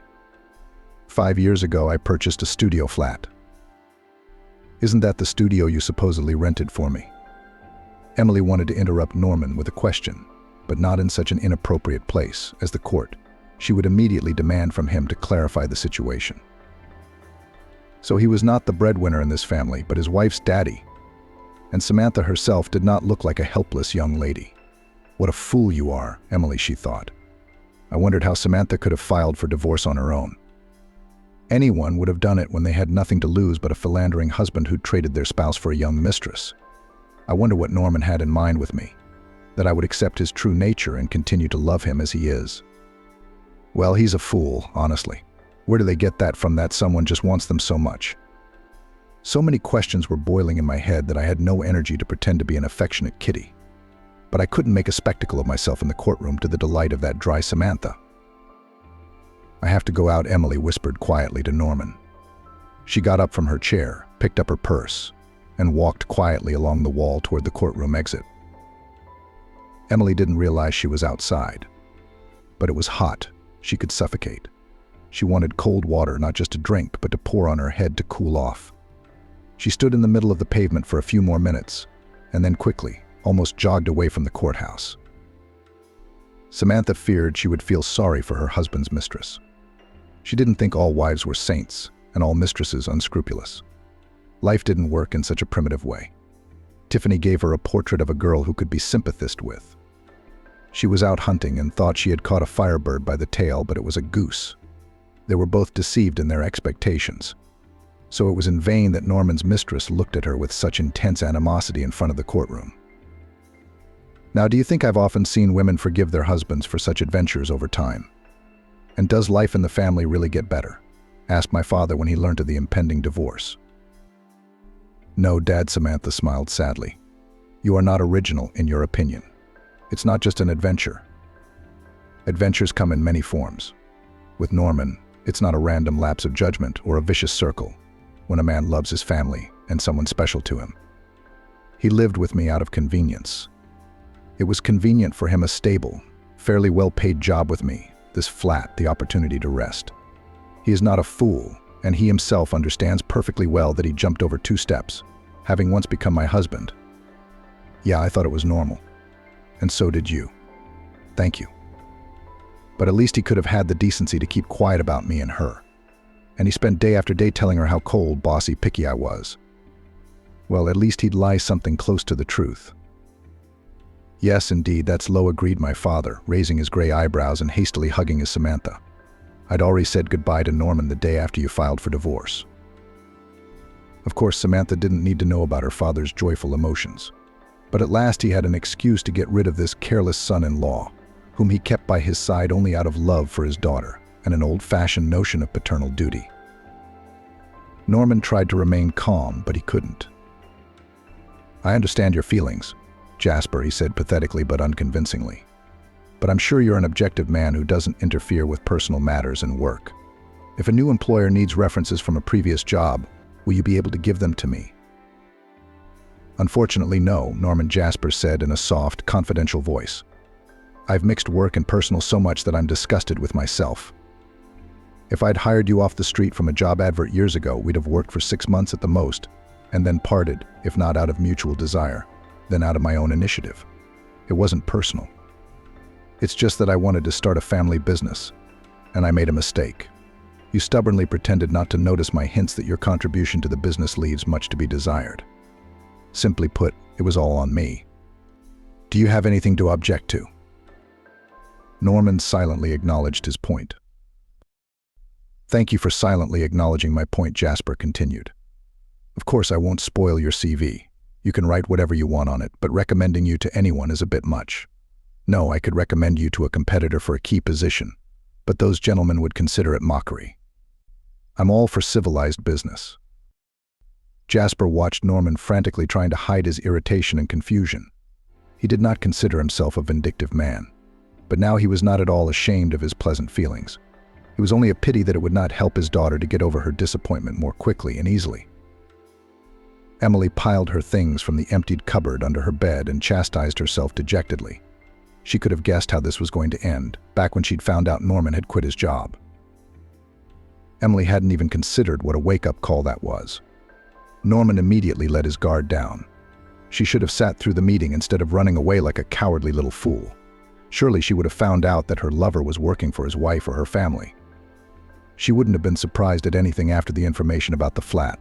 5 years ago, I purchased a studio flat." "Isn't that the studio you supposedly rented for me?" Emily wanted to interrupt Norman with a question, but not in such an inappropriate place as the court. She would immediately demand from him to clarify the situation. So he was not the breadwinner in this family, but his wife's daddy. And Samantha herself did not look like a helpless young lady. "What a fool you are," Emily, she thought. I wondered how Samantha could have filed for divorce on her own. Anyone would have done it when they had nothing to lose but a philandering husband who'd traded their spouse for a young mistress. I wonder what Norman had in mind with me, that I would accept his true nature and continue to love him as he is. Well, he's a fool, honestly. Where do they get that from, that someone just wants them so much? So many questions were boiling in my head that I had no energy to pretend to be an affectionate kitty. But I couldn't make a spectacle of myself in the courtroom to the delight of that dry Samantha. "I have to go out," Emily whispered quietly to Norman. She got up from her chair, picked up her purse, and walked quietly along the wall toward the courtroom exit. Emily didn't realize she was outside. But it was hot. She could suffocate. She wanted cold water, not just to drink, but to pour on her head to cool off. She stood in the middle of the pavement for a few more minutes, and then quickly, almost jogged away from the courthouse. Samantha feared she would feel sorry for her husband's mistress. She didn't think all wives were saints and all mistresses unscrupulous. Life didn't work in such a primitive way. Tiffany gave her a portrait of a girl who could be sympathized with. She was out hunting and thought she had caught a firebird by the tail, but it was a goose. They were both deceived in their expectations. So it was in vain that Norman's mistress looked at her with such intense animosity in front of the courtroom. Now, do you think I've often seen women forgive their husbands for such adventures over time? And does life in the family really get better? Asked my father when he learned of the impending divorce. "No, Dad," Samantha smiled sadly. "You are not original in your opinion. It's not just an adventure. Adventures come in many forms. With Norman, it's not a random lapse of judgment or a vicious circle when a man loves his family and someone special to him. He lived with me out of convenience. It was convenient for him, a stable, fairly well-paid job with me, this flat, the opportunity to rest. He is not a fool, and he himself understands perfectly well that he jumped over 2 steps, having once become my husband. Yeah, I thought it was normal. And so did you. Thank you. But at least he could have had the decency to keep quiet about me and her. And he spent day after day telling her how cold, bossy, picky I was. Well, at least he'd lie something close to the truth." "Yes, indeed, that's low," agreed my father, raising his gray eyebrows and hastily hugging his Samantha. "I'd already said goodbye to Norman the day after you filed for divorce." Of course, Samantha didn't need to know about her father's joyful emotions. But at last he had an excuse to get rid of this careless son-in-law, whom he kept by his side only out of love for his daughter and an old-fashioned notion of paternal duty. Norman tried to remain calm, but he couldn't. "I understand your feelings," Jasper, he said pathetically but unconvincingly. But I'm sure you're an objective man who doesn't interfere with personal matters and work. If a new employer needs references from a previous job, will you be able to give them to me? Unfortunately, no, Norman Jasper said in a soft, confidential voice. I've mixed work and personal so much that I'm disgusted with myself. If I'd hired you off the street from a job advert years ago, we'd have worked for 6 months at the most, and then parted, if not out of mutual desire, then out of my own initiative. It wasn't personal. It's just that I wanted to start a family business, and I made a mistake. You stubbornly pretended not to notice my hints that your contribution to the business leaves much to be desired. Simply put, it was all on me. Do you have anything to object to? Norman silently acknowledged his point. Thank you for silently acknowledging my point, Jasper continued. Of course, I won't spoil your CV. You can write whatever you want on it, but recommending you to anyone is a bit much. No, I could recommend you to a competitor for a key position, but those gentlemen would consider it mockery. I'm all for civilized business. Jasper watched Norman frantically trying to hide his irritation and confusion. He did not consider himself a vindictive man, but now he was not at all ashamed of his pleasant feelings. It was only a pity that it would not help his daughter to get over her disappointment more quickly and easily. Emily piled her things from the emptied cupboard under her bed and chastised herself dejectedly. She could have guessed how this was going to end, back when she'd found out Norman had quit his job. Emily hadn't even considered what a wake-up call that was. Norman immediately let his guard down. She should have sat through the meeting instead of running away like a cowardly little fool. Surely she would have found out that her lover was working for his wife or her family. She wouldn't have been surprised at anything after the information about the flat.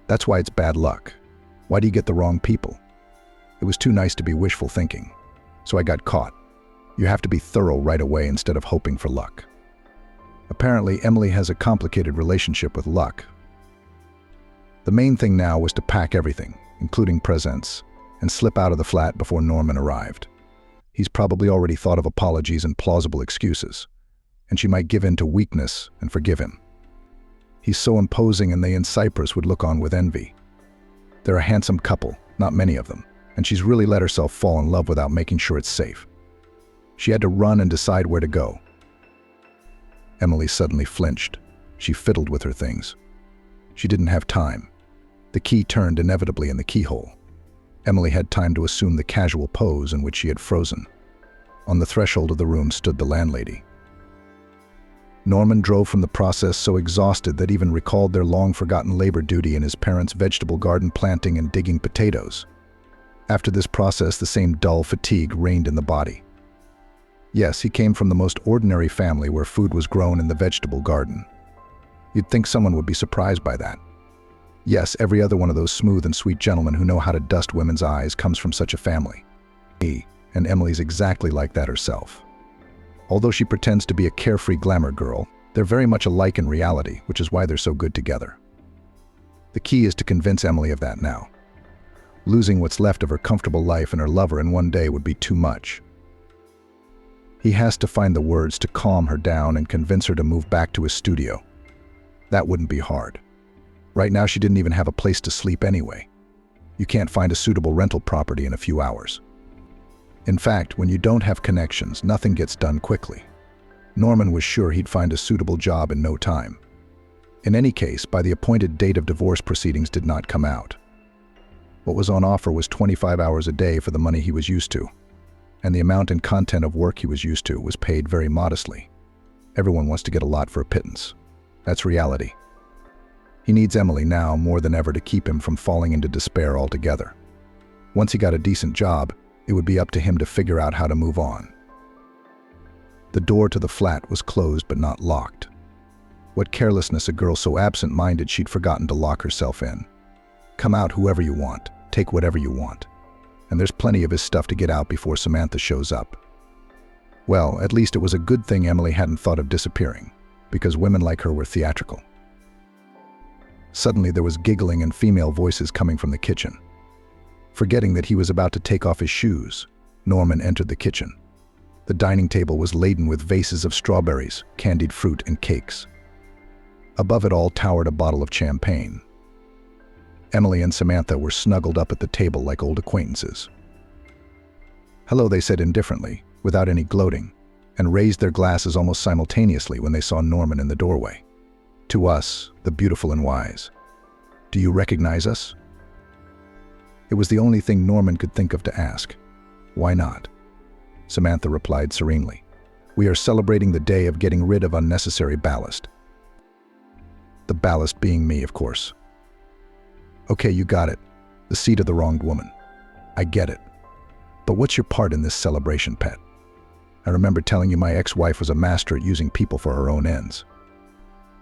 That's why it's bad luck. Why do you get the wrong people? It was too nice to be wishful thinking, so I got caught. You have to be thorough right away instead of hoping for luck. Apparently, Emily has a complicated relationship with luck. The main thing now was to pack everything, including presents, and slip out of the flat before Norman arrived. He's probably already thought of apologies and plausible excuses, and she might give in to weakness and forgive him. He's so imposing, and they in Cyprus would look on with envy. They're a handsome couple, not many of them, and she's really let herself fall in love without making sure it's safe. She had to run and decide where to go. Emily suddenly flinched. She fiddled with her things. She didn't have time. The key turned inevitably in the keyhole. Emily had time to assume the casual pose in which she had frozen. On the threshold of the room stood the landlady. Norman drove from the process so exhausted that even recalled their long-forgotten labor duty in his parents' vegetable garden planting and digging potatoes. After this process, the same dull fatigue reigned in the body. Yes, he came from the most ordinary family where food was grown in the vegetable garden. You'd think someone would be surprised by that. Yes, every other one of those smooth and sweet gentlemen who know how to dust women's eyes comes from such a family. And Emily's exactly like that herself. Although she pretends to be a carefree glamour girl, they're very much alike in reality, which is why they're so good together. The key is to convince Emily of that now. Losing what's left of her comfortable life and her lover in one day would be too much. He has to find the words to calm her down and convince her to move back to his studio. That wouldn't be hard. Right now she didn't even have a place to sleep anyway. You can't find a suitable rental property in a few hours. In fact, when you don't have connections, nothing gets done quickly. Norman was sure he'd find a suitable job in no time. In any case, by the appointed date of divorce proceedings did not come out. What was on offer was 25 hours a day for the money he was used to, and the amount and content of work he was used to was paid very modestly. Everyone wants to get a lot for a pittance. That's reality. He needs Emily now more than ever to keep him from falling into despair altogether. Once he got a decent job, it would be up to him to figure out how to move on. The door to the flat was closed but not locked. What carelessness, a girl so absent-minded she'd forgotten to lock herself in. Come out whoever you want, take whatever you want. And there's plenty of his stuff to get out before Samantha shows up. Well, at least it was a good thing Emily hadn't thought of disappearing, because women like her were theatrical. Suddenly there was giggling and female voices coming from the kitchen. Forgetting that he was about to take off his shoes, Norman entered the kitchen. The dining table was laden with vases of strawberries, candied fruit, and cakes. Above it all towered a bottle of champagne. Emily and Samantha were snuggled up at the table like old acquaintances. Hello, they said indifferently, without any gloating, and raised their glasses almost simultaneously when they saw Norman in the doorway. To us, the beautiful and wise. Do you recognize us? It was the only thing Norman could think of to ask. Why not? Samantha replied serenely. We are celebrating the day of getting rid of unnecessary ballast. The ballast being me, of course. Okay, you got it. The seed of the wronged woman. I get it. But what's your part in this celebration, pet? I remember telling you my ex-wife was a master at using people for her own ends.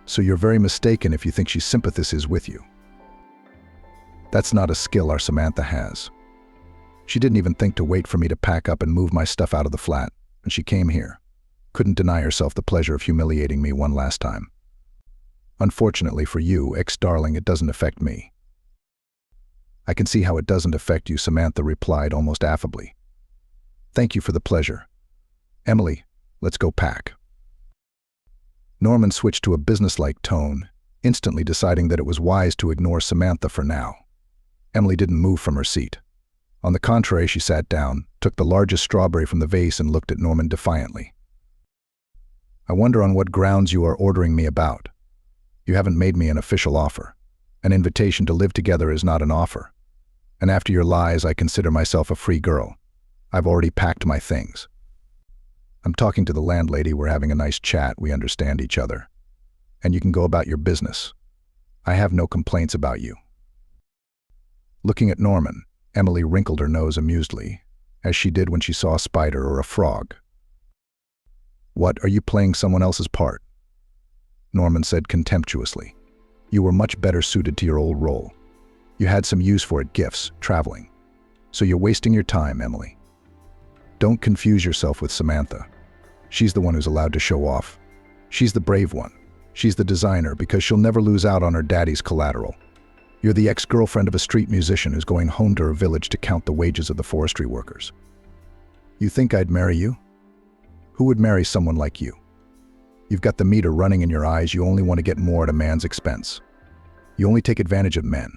So you're very mistaken if you think she sympathizes with you. That's not a skill our Samantha has. She didn't even think to wait for me to pack up and move my stuff out of the flat, and she came here. Couldn't deny herself the pleasure of humiliating me one last time. Unfortunately for you, ex-darling, it doesn't affect me. I can see how it doesn't affect you, Samantha replied almost affably. Thank you for the pleasure. Emily, let's go pack. Norman switched to a businesslike tone, instantly deciding that it was wise to ignore Samantha for now. Emily didn't move from her seat. On the contrary, she sat down, took the largest strawberry from the vase and looked at Norman defiantly. I wonder on what grounds you are ordering me about. You haven't made me an official offer. An invitation to live together is not an offer. And after your lies, I consider myself a free girl. I've already packed my things. I'm talking to the landlady, we're having a nice chat, we understand each other. And you can go about your business. I have no complaints about you. Looking at Norman, Emily wrinkled her nose amusedly, as she did when she saw a spider or a frog. What, are you playing someone else's part? Norman said contemptuously. You were much better suited to your old role. You had some use for it, gifts, traveling. So you're wasting your time, Emily. Don't confuse yourself with Samantha. She's the one who's allowed to show off. She's the brave one. She's the designer because she'll never lose out on her daddy's collateral. You're the ex-girlfriend of a street musician who's going home to her village to count the wages of the forestry workers. You think I'd marry you? Who would marry someone like you? You've got the meter running in your eyes, you only want to get more at a man's expense. You only take advantage of men,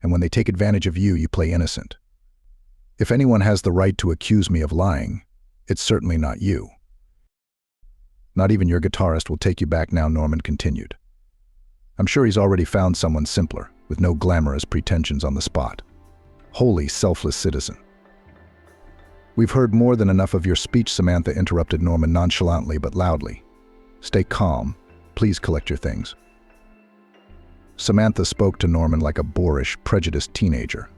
and when they take advantage of you, you play innocent. If anyone has the right to accuse me of lying, it's certainly not you. Not even your guitarist will take you back now, Norman continued. I'm sure he's already found someone simpler, with no glamorous pretensions on the spot. Holy, selfless citizen. We've heard more than enough of your speech, Samantha interrupted Norman nonchalantly but loudly. Stay calm. Please collect your things. Samantha spoke to Norman like a boorish, prejudiced teenager.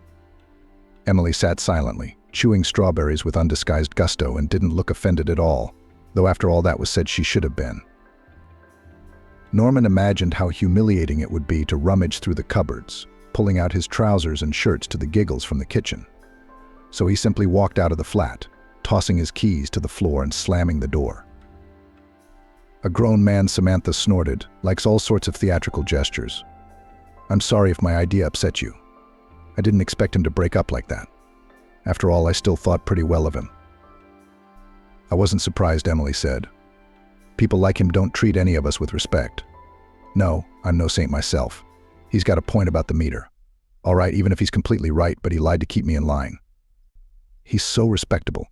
Emily sat silently, chewing strawberries with undisguised gusto and didn't look offended at all, though after all that was said she should have been. Norman imagined how humiliating it would be to rummage through the cupboards, pulling out his trousers and shirts to the giggles from the kitchen. So he simply walked out of the flat, tossing his keys to the floor and slamming the door. A grown man, Samantha snorted, likes all sorts of theatrical gestures. I'm sorry if my idea upset you. I didn't expect him to break up like that. After all, I still thought pretty well of him. I wasn't surprised, Emily said. People like him don't treat any of us with respect. No, I'm no saint myself. He's got a point about the meter. All right, even if he's completely right, but he lied to keep me in line. He's so respectable.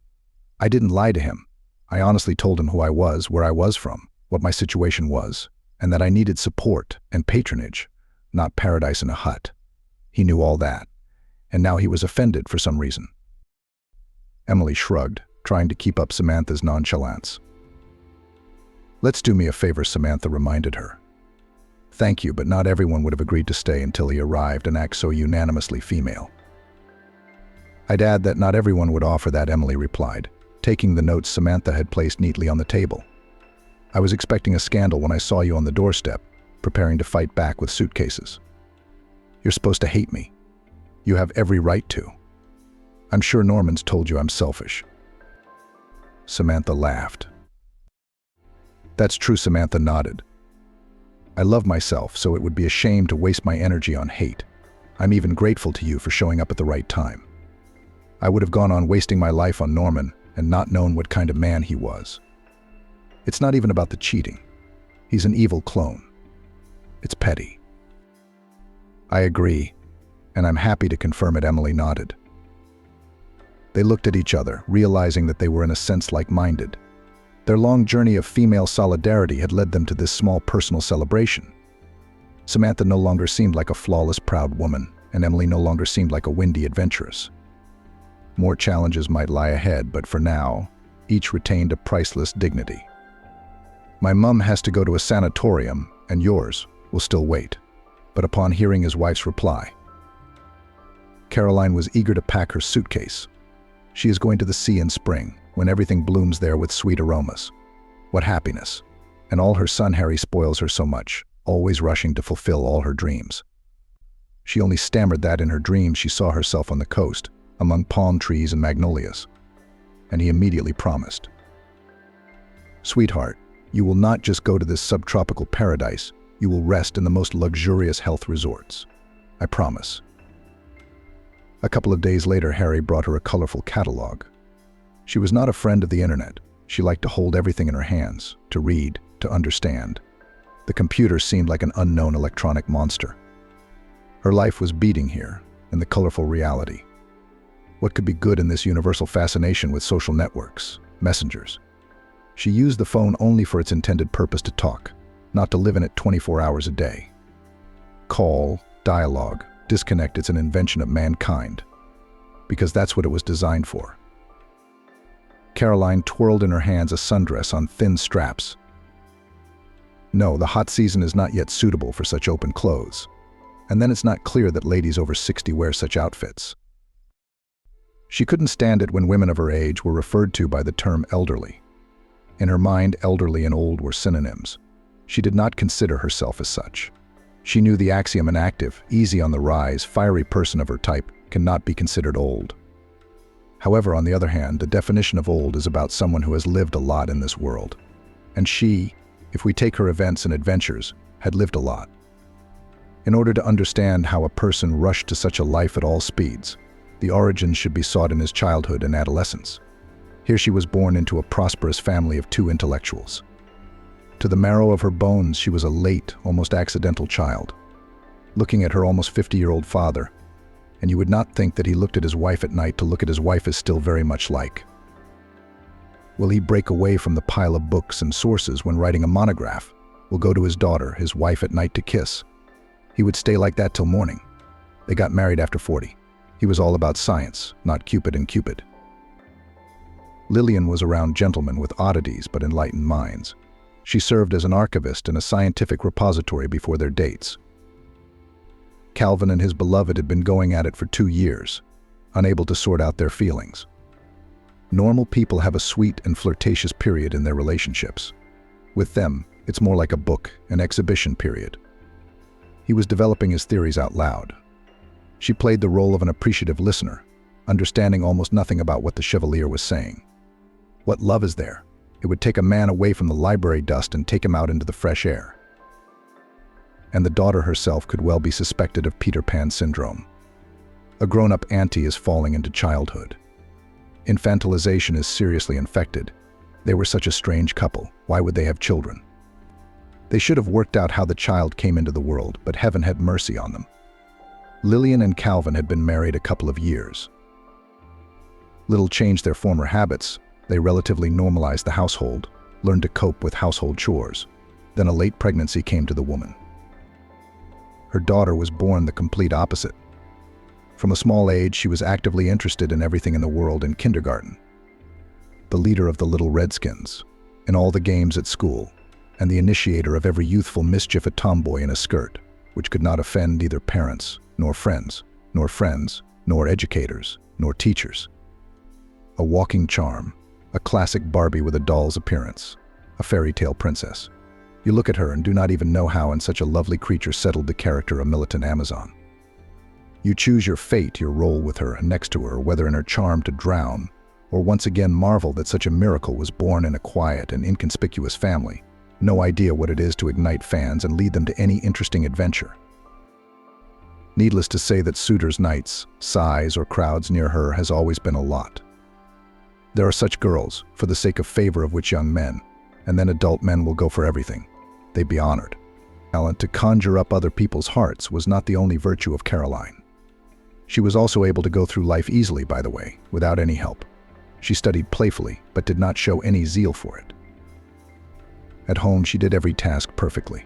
I didn't lie to him. I honestly told him who I was, where I was from, what my situation was, and that I needed support and patronage, not paradise in a hut. He knew all that, and now he was offended for some reason. Emily shrugged, trying to keep up Samantha's nonchalance. Let's do me a favor, Samantha reminded her. Thank you, but not everyone would have agreed to stay until he arrived and act so unanimously female. I'd add that not everyone would offer that, Emily replied, taking the notes Samantha had placed neatly on the table. I was expecting a scandal when I saw you on the doorstep, preparing to fight back with suitcases. You're supposed to hate me. You have every right to. I'm sure Norman's told you I'm selfish. Samantha laughed. That's true, Samantha nodded. I love myself, so it would be a shame to waste my energy on hate. I'm even grateful to you for showing up at the right time. I would have gone on wasting my life on Norman and not known what kind of man he was. It's not even about the cheating. He's an evil clone. It's petty. I agree, and I'm happy to confirm it, Emily nodded. They looked at each other, realizing that they were in a sense like-minded. Their long journey of female solidarity had led them to this small personal celebration. Samantha no longer seemed like a flawless, proud woman, and Emily no longer seemed like a windy adventuress. More challenges might lie ahead, but for now, each retained a priceless dignity. My mum has to go to a sanatorium, and yours will still wait. But upon hearing his wife's reply, Caroline was eager to pack her suitcase. She is going to the sea in spring, when everything blooms there with sweet aromas. What happiness! And all her son Harry spoils her so much, always rushing to fulfill all her dreams. She only stammered that in her dreams she saw herself on the coast, among palm trees and magnolias. And he immediately promised. Sweetheart, you will not just go to this subtropical paradise, you will rest in the most luxurious health resorts. I promise. A couple of days later, Harry brought her a colorful catalog. She was not a friend of the internet. She liked to hold everything in her hands, to read, to understand. The computer seemed like an unknown electronic monster. Her life was beating here, in the colorful reality. What could be good in this universal fascination with social networks, messengers? She used the phone only for its intended purpose to talk, not to live in it 24 hours a day. Call, dialogue, disconnect, it's an invention of mankind. Because that's what it was designed for. Caroline twirled in her hands a sundress on thin straps. No, the hot season is not yet suitable for such open clothes. And then it's not clear that ladies over 60 wear such outfits. She couldn't stand it when women of her age were referred to by the term elderly. In her mind, elderly and old were synonyms. She did not consider herself as such. She knew the axiom: an active, easy on the rise, fiery person of her type cannot be considered old. However, on the other hand, the definition of old is about someone who has lived a lot in this world. And she, if we take her events and adventures, had lived a lot. In order to understand how a person rushed to such a life at all speeds, the origins should be sought in his childhood and adolescence. Here she was born into a prosperous family of 2 intellectuals. To the marrow of her bones, she was a late, almost accidental child. Looking at her almost 50-year-old father, and you would not think that he looked at his wife at night to look at his wife as still very much like. Will he break away from the pile of books and sources when writing a monograph? Will go to his daughter, his wife, at night to kiss? He would stay like that till morning. They got married after 40. He was all about science, not Cupid and Cupid. Lillian was around gentlemen with oddities but enlightened minds. She served as an archivist in a scientific repository before their dates. Calvin and his beloved had been going at it for 2 years, unable to sort out their feelings. Normal people have a sweet and flirtatious period in their relationships. With them, it's more like a book, an exhibition period. He was developing his theories out loud. She played the role of an appreciative listener, understanding almost nothing about what the Chevalier was saying. What love is there? It would take a man away from the library dust and take him out into the fresh air. And the daughter herself could well be suspected of Peter Pan syndrome. A grown-up auntie is falling into childhood. Infantilization is seriously infected. They were such a strange couple. Why would they have children? They should have worked out how the child came into the world, but heaven had mercy on them. Lillian and Calvin had been married a couple of years. Little changed their former habits. They relatively normalized the household, learned to cope with household chores. Then a late pregnancy came to the woman. Her daughter was born the complete opposite. From a small age, she was actively interested in everything in the world in kindergarten. The leader of the Little Redskins, in all the games at school, and the initiator of every youthful mischief, a tomboy in a skirt, which could not offend either parents, nor friends, nor educators, nor teachers. A walking charm, a classic Barbie with a doll's appearance, a fairy tale princess. You look at her and do not even know how in such a lovely creature settled the character, a militant Amazon. You choose your fate, your role with her and next to her, whether in her charm to drown, or once again marvel that such a miracle was born in a quiet and inconspicuous family. No idea what it is to ignite fans and lead them to any interesting adventure. Needless to say that suitors' nights, sighs, or crowds near her has always been a lot. There are such girls, for the sake of favor of which young men, and then adult men will go for everything. They'd be honored. Talent to conjure up other people's hearts was not the only virtue of Caroline. She was also able to go through life easily, by the way, without any help. She studied playfully, but did not show any zeal for it. At home, she did every task perfectly.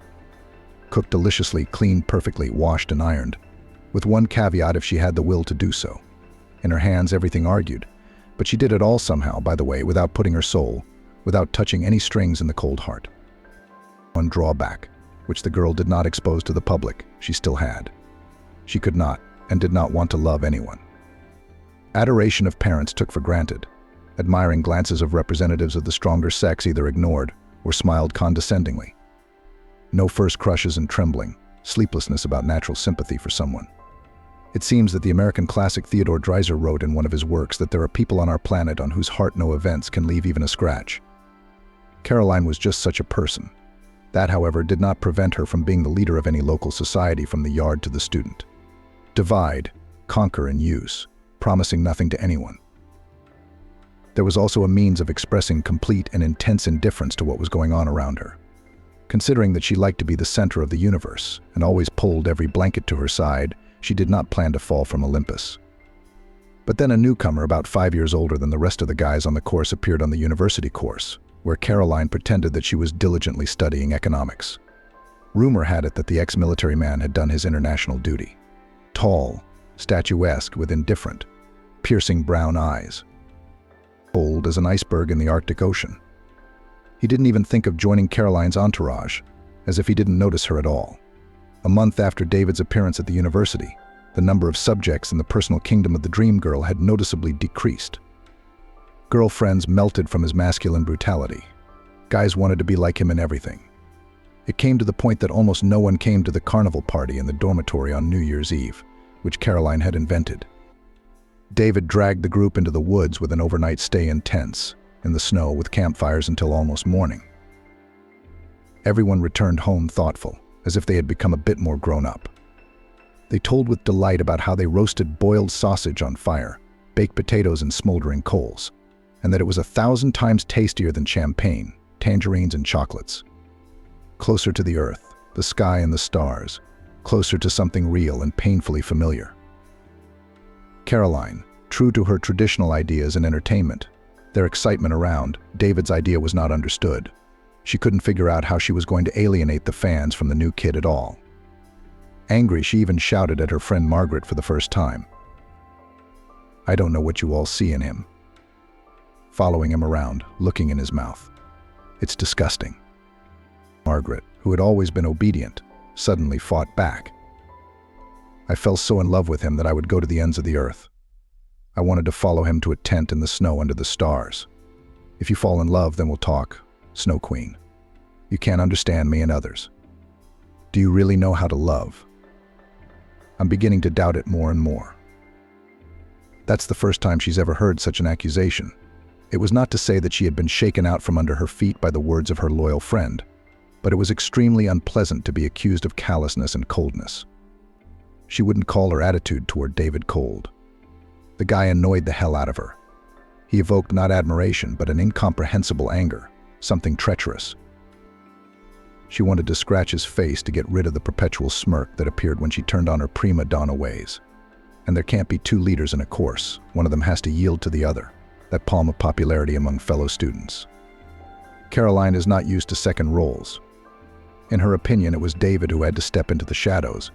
Cooked deliciously, cleaned perfectly, washed and ironed, with one caveat: if she had the will to do so. In her hands, everything argued, but she did it all somehow, by the way, without putting her soul, without touching any strings in the cold heart. One drawback, which the girl did not expose to the public, she still had. She could not and did not want to love anyone. Adoration of parents took for granted. Admiring glances of representatives of the stronger sex either ignored or smiled condescendingly. No first crushes and trembling, sleeplessness about natural sympathy for someone. It seems that the American classic Theodore Dreiser wrote in one of his works that there are people on our planet on whose heart no events can leave even a scratch. Caroline was just such a person. That, however, did not prevent her from being the leader of any local society, from the yard to the student. Divide, conquer, and use, promising nothing to anyone. There was also a means of expressing complete and intense indifference to what was going on around her. Considering that she liked to be the center of the universe and always pulled every blanket to her side, she did not plan to fall from Olympus. But then a newcomer about 5 years older than the rest of the guys on the course appeared on the university course, where Caroline pretended that she was diligently studying economics. Rumor had it that the ex-military man had done his international duty. Tall, statuesque, with indifferent, piercing brown eyes. Cold as an iceberg in the Arctic Ocean. He didn't even think of joining Caroline's entourage, as if he didn't notice her at all. A month after David's appearance at the university, the number of subjects in the personal kingdom of the dream girl had noticeably decreased. Girlfriends melted from his masculine brutality. Guys wanted to be like him in everything. It came to the point that almost no one came to the carnival party in the dormitory on New Year's Eve, which Caroline had invented. David dragged the group into the woods with an overnight stay in tents, in the snow with campfires until almost morning. Everyone returned home thoughtful, as if they had become a bit more grown up. They told with delight about how they roasted boiled sausage on fire, baked potatoes in smoldering coals, and that it was 1,000 times tastier than champagne, tangerines, and chocolates. Closer to the earth, the sky and the stars, closer to something real and painfully familiar. Caroline, true to her traditional ideas in entertainment, their excitement around David's idea was not understood. She couldn't figure out how she was going to alienate the fans from the new kid at all. Angry, she even shouted at her friend Margaret for the first time. "I don't know what you all see in him." Following him around, looking in his mouth. "It's disgusting." Margaret, who had always been obedient, suddenly fought back. "I fell so in love with him that I would go to the ends of the earth. I wanted to follow him to a tent in the snow under the stars. If you fall in love, then we'll talk, Snow Queen. You can't understand me and others. Do you really know how to love?" I'm beginning to doubt it more and more. That's the first time she's ever heard such an accusation. It was not to say that she had been shaken out from under her feet by the words of her loyal friend, but it was extremely unpleasant to be accused of callousness and coldness. She wouldn't call her attitude toward David cold. The guy annoyed the hell out of her. He evoked not admiration, but an incomprehensible anger, something treacherous. She wanted to scratch his face to get rid of the perpetual smirk that appeared when she turned on her prima donna ways. And there can't be two leaders in a course. One of them has to yield to the other, that palm of popularity among fellow students. Caroline is not used to second roles. In her opinion, it was David who had to step into the shadows.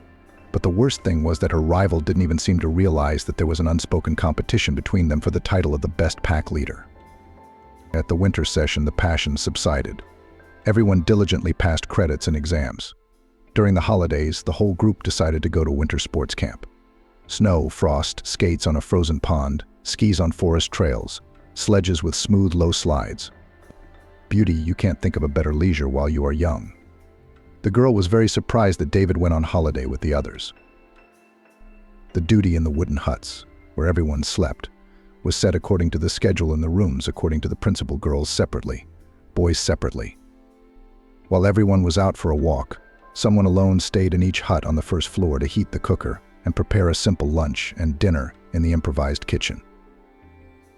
But the worst thing was that her rival didn't even seem to realize that there was an unspoken competition between them for the title of the best pack leader. At the winter session, the passion subsided. Everyone diligently passed credits and exams. During the holidays, the whole group decided to go to winter sports camp. Snow, frost, skates on a frozen pond, skis on forest trails, sledges with smooth, low slides. Beauty, you can't think of a better leisure while you are young. The girl was very surprised that David went on holiday with the others. The duty in the wooden huts, where everyone slept, was set according to the schedule in the rooms, according to the principal, girls separately, boys separately. While everyone was out for a walk, someone alone stayed in each hut on the first floor to heat the cooker and prepare a simple lunch and dinner in the improvised kitchen.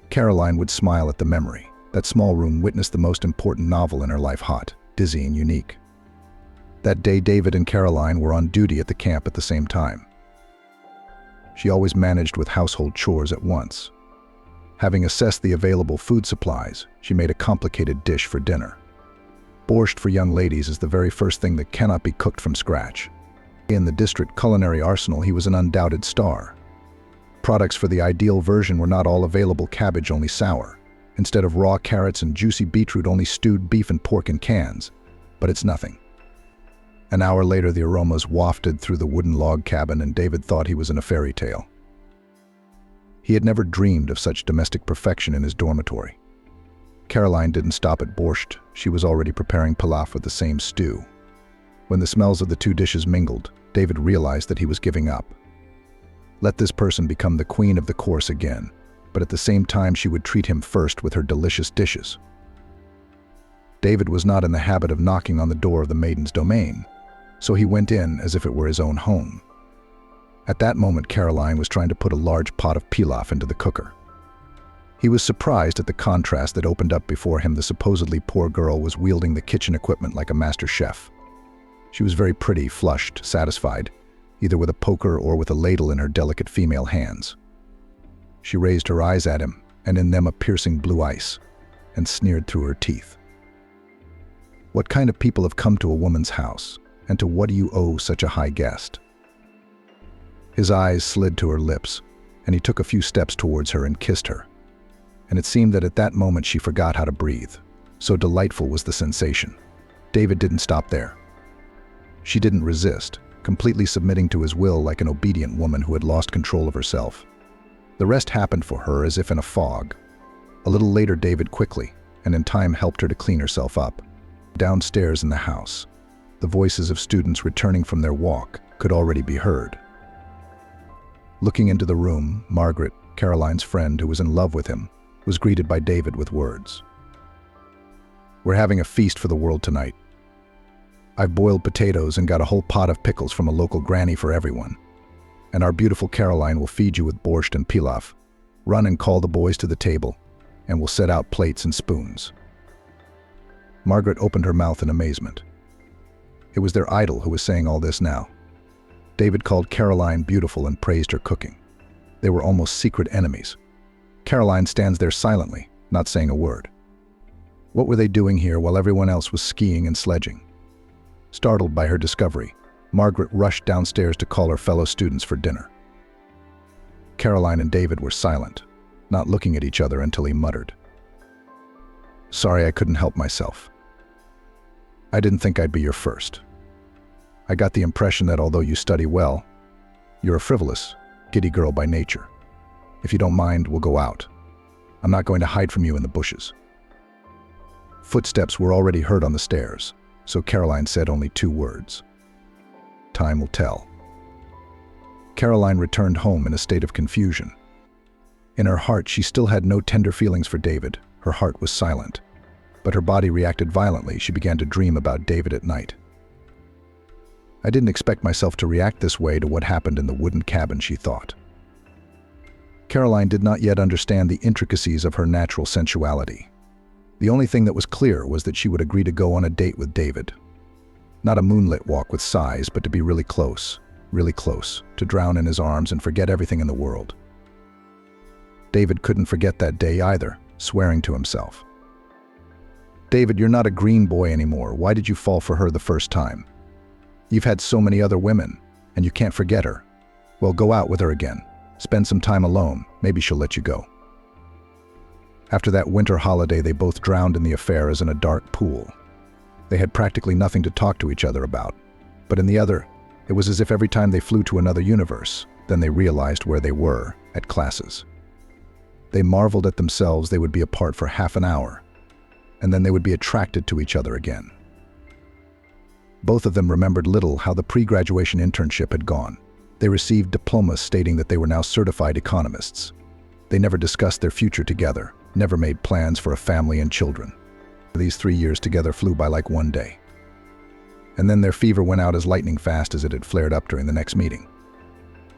Caroline would smile at the memory. That small room witnessed the most important novel in her life, hot, dizzy, and unique. That day, David and Caroline were on duty at the camp at the same time. She always managed with household chores at once. Having assessed the available food supplies, she made a complicated dish for dinner. Borscht for young ladies is the very first thing that cannot be cooked from scratch. In the district culinary arsenal, he was an undoubted star. Products for the ideal version were not all available: cabbage only sour. Instead of raw carrots and juicy beetroot, only stewed beef and pork in cans. But it's nothing. An hour later, the aromas wafted through the wooden log cabin, and David thought he was in a fairy tale. He had never dreamed of such domestic perfection in his dormitory. Caroline didn't stop at borscht. She was already preparing pilaf with the same stew. When the smells of the two dishes mingled, David realized that he was giving up. Let this person become the queen of the course again, but at the same time she would treat him first with her delicious dishes. David was not in the habit of knocking on the door of the maiden's domain, so he went in as if it were his own home. At that moment, Caroline was trying to put a large pot of pilaf into the cooker. He was surprised at the contrast that opened up before him. The supposedly poor girl was wielding the kitchen equipment like a master chef. She was very pretty, flushed, satisfied, either with a poker or with a ladle in her delicate female hands. She raised her eyes at him, and in them a piercing blue ice, and sneered through her teeth. What kind of people have come to a woman's house, and to what do you owe such a high guest? His eyes slid to her lips, and he took a few steps towards her and kissed her. And it seemed that at that moment she forgot how to breathe. So delightful was the sensation. David didn't stop there. She didn't resist, completely submitting to his will like an obedient woman who had lost control of herself. The rest happened for her as if in a fog. A little later, David quickly, and in time, helped her to clean herself up. Downstairs in the house, the voices of students returning from their walk could already be heard. Looking into the room, Margaret, Caroline's friend who was in love with him, was greeted by David with words. "We're having a feast for the world tonight. I've boiled potatoes and got a whole pot of pickles from a local granny for everyone. And our beautiful Caroline will feed you with borscht and pilaf. Run and call the boys to the table, and we'll set out plates and spoons." Margaret opened her mouth in amazement. It was their idol who was saying all this now. David called Caroline beautiful and praised her cooking. They were almost secret enemies. Caroline stands there silently, not saying a word. What were they doing here while everyone else was skiing and sledging? Startled by her discovery, Margaret rushed downstairs to call her fellow students for dinner. Caroline and David were silent, not looking at each other until he muttered, "Sorry, I couldn't help myself. I didn't think I'd be your first. I got the impression that although you study well, you're a frivolous, giddy girl by nature. If you don't mind, we'll go out. I'm not going to hide from you in the bushes." Footsteps were already heard on the stairs, so Caroline said only 2 words. "Time will tell." Caroline returned home in a state of confusion. In her heart, she still had no tender feelings for David. Her heart was silent, but her body reacted violently. She began to dream about David at night. "I didn't expect myself to react this way to what happened in the wooden cabin," she thought. Caroline did not yet understand the intricacies of her natural sensuality. The only thing that was clear was that she would agree to go on a date with David. Not a moonlit walk with sighs, but to be really close, to drown in his arms and forget everything in the world. David couldn't forget that day either, swearing to himself. "David, you're not a green boy anymore. Why did you fall for her the first time? You've had so many other women, and you can't forget her. Well, go out with her again. Spend some time alone. Maybe she'll let you go." After that winter holiday, they both drowned in the affair as in a dark pool. They had practically nothing to talk to each other about, but in the other, it was as if every time they flew to another universe, then they realized where they were, at classes. They marveled at themselves. They would be apart for half an hour, and then they would be attracted to each other again. Both of them remembered little how the pre-graduation internship had gone. They received diplomas stating that they were now certified economists. They never discussed their future together, never made plans for a family and children. These 3 years together flew by like one day. And then their fever went out as lightning fast as it had flared up during the next meeting.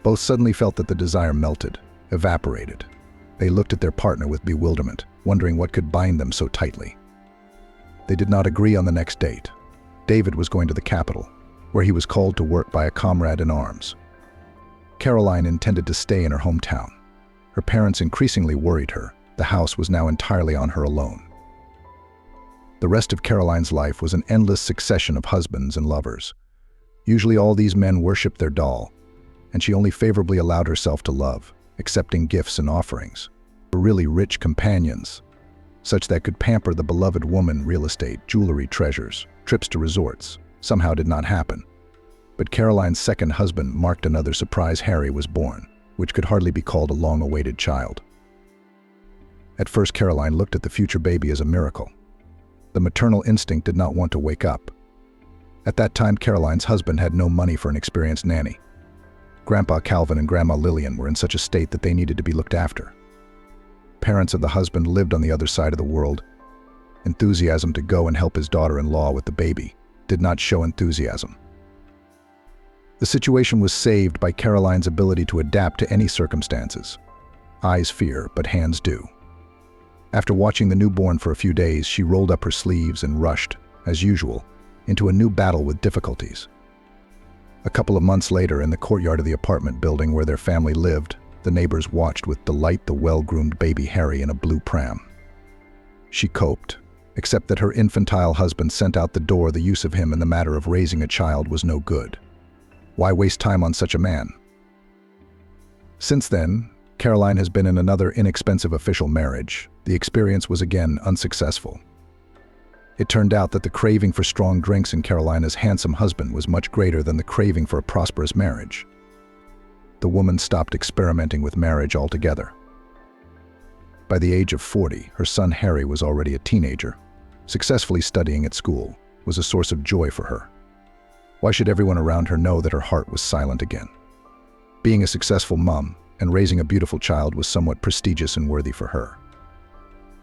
Both suddenly felt that the desire melted, evaporated. They looked at their partner with bewilderment, wondering what could bind them so tightly. They did not agree on the next date. David was going to the capital, where he was called to work by a comrade in arms. Caroline intended to stay in her hometown. Her parents increasingly worried her. The house was now entirely on her alone. The rest of Caroline's life was an endless succession of husbands and lovers. Usually all these men worshipped their doll, and she only favorably allowed herself to love, accepting gifts and offerings. Really rich companions, such that could pamper the beloved woman. Real estate, jewelry, treasures, trips to resorts, somehow did not happen. But Caroline's second husband marked another surprise. Harry was born, which could hardly be called a long-awaited child. At first, Caroline looked at the future baby as a miracle. The maternal instinct did not want to wake up. At that time, Caroline's husband had no money for an experienced nanny. Grandpa Calvin and Grandma Lillian were in such a state that they needed to be looked after. Parents of the husband lived on the other side of the world. Enthusiasm to go and help his daughter-in-law with the baby did not show enthusiasm. The situation was saved by Caroline's ability to adapt to any circumstances. Eyes fear, but hands do. After watching the newborn for a few days, she rolled up her sleeves and rushed, as usual, into a new battle with difficulties. A couple of months later, in the courtyard of the apartment building where their family lived, the neighbors watched with delight the well-groomed baby Harry in a blue pram. She coped, except that her infantile husband sent out the door. The use of him in the matter of raising a child was no good. Why waste time on such a man? Since then, Caroline has been in another inexpensive official marriage. The experience was again unsuccessful. It turned out that the craving for strong drinks in Carolina's handsome husband was much greater than the craving for a prosperous marriage. The woman stopped experimenting with marriage altogether. By the age of 40, her son Harry was already a teenager. Successfully studying at school was a source of joy for her. Why should everyone around her know that her heart was silent again? Being a successful mom and raising a beautiful child was somewhat prestigious and worthy for her.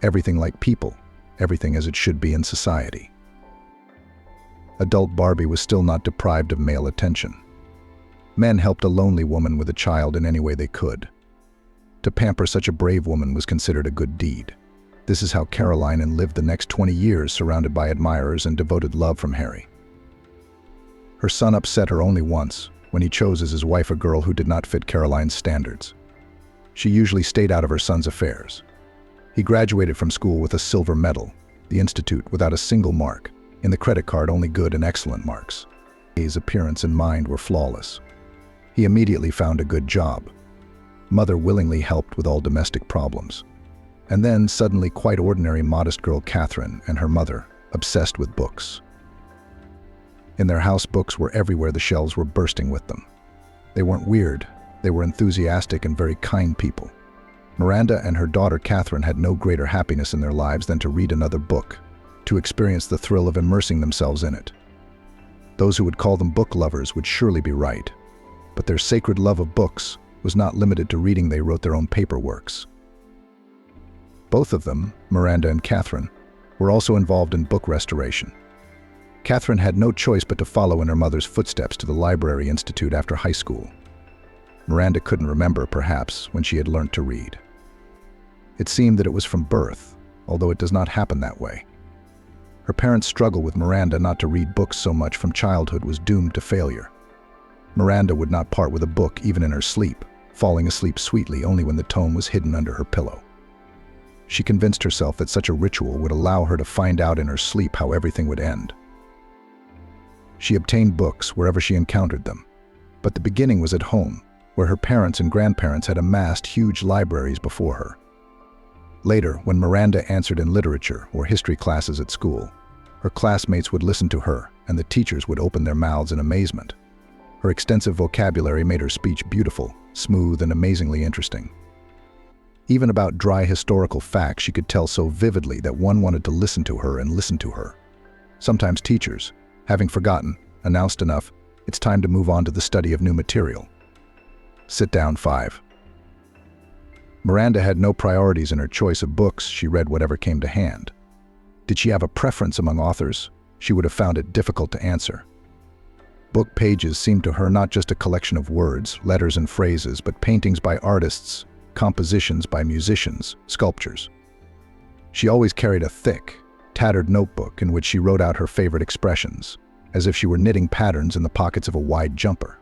Everything like people, everything as it should be in society. Adult Barbie was still not deprived of male attention. Men helped a lonely woman with a child in any way they could. To pamper such a brave woman was considered a good deed. This is how Caroline lived the next 20 years, surrounded by admirers and devoted love from Harry. Her son upset her only once, when he chose as his wife a girl who did not fit Caroline's standards. She usually stayed out of her son's affairs. He graduated from school with a silver medal, the institute without a single mark, in the credit card only good and excellent marks. His appearance and mind were flawless. He immediately found a good job. Mother willingly helped with all domestic problems. And then suddenly quite ordinary modest girl Catherine and her mother, obsessed with books. In their house, books were everywhere. The shelves were bursting with them. They weren't weird. They were enthusiastic and very kind people. Miranda and her daughter Catherine had no greater happiness in their lives than to read another book, to experience the thrill of immersing themselves in it. Those who would call them book lovers would surely be right. But their sacred love of books was not limited to reading. They wrote their own paperworks. Both of them, Miranda and Catherine, were also involved in book restoration. Catherine had no choice but to follow in her mother's footsteps to the Library Institute after high school. Miranda couldn't remember, perhaps, when she had learned to read. It seemed that it was from birth, although it does not happen that way. Her parents' struggle with Miranda not to read books so much from childhood was doomed to failure. Miranda would not part with a book even in her sleep, falling asleep sweetly only when the tome was hidden under her pillow. She convinced herself that such a ritual would allow her to find out in her sleep how everything would end. She obtained books wherever she encountered them, but the beginning was at home, where her parents and grandparents had amassed huge libraries before her. Later, when Miranda answered in literature or history classes at school, her classmates would listen to her and the teachers would open their mouths in amazement. Her extensive vocabulary made her speech beautiful, smooth, and amazingly interesting. Even about dry historical facts she could tell so vividly that one wanted to listen to her and listen to her. Sometimes teachers, having forgotten, announced enough, it's time to move on to the study of new material. Sit down, 5. Miranda had no priorities in her choice of books. She read whatever came to hand. Did she have a preference among authors? She would have found it difficult to answer. Book pages seemed to her not just a collection of words, letters, and phrases, but paintings by artists, compositions by musicians, sculptures. She always carried a thick, tattered notebook in which she wrote out her favorite expressions, as if she were knitting patterns in the pockets of a wide jumper.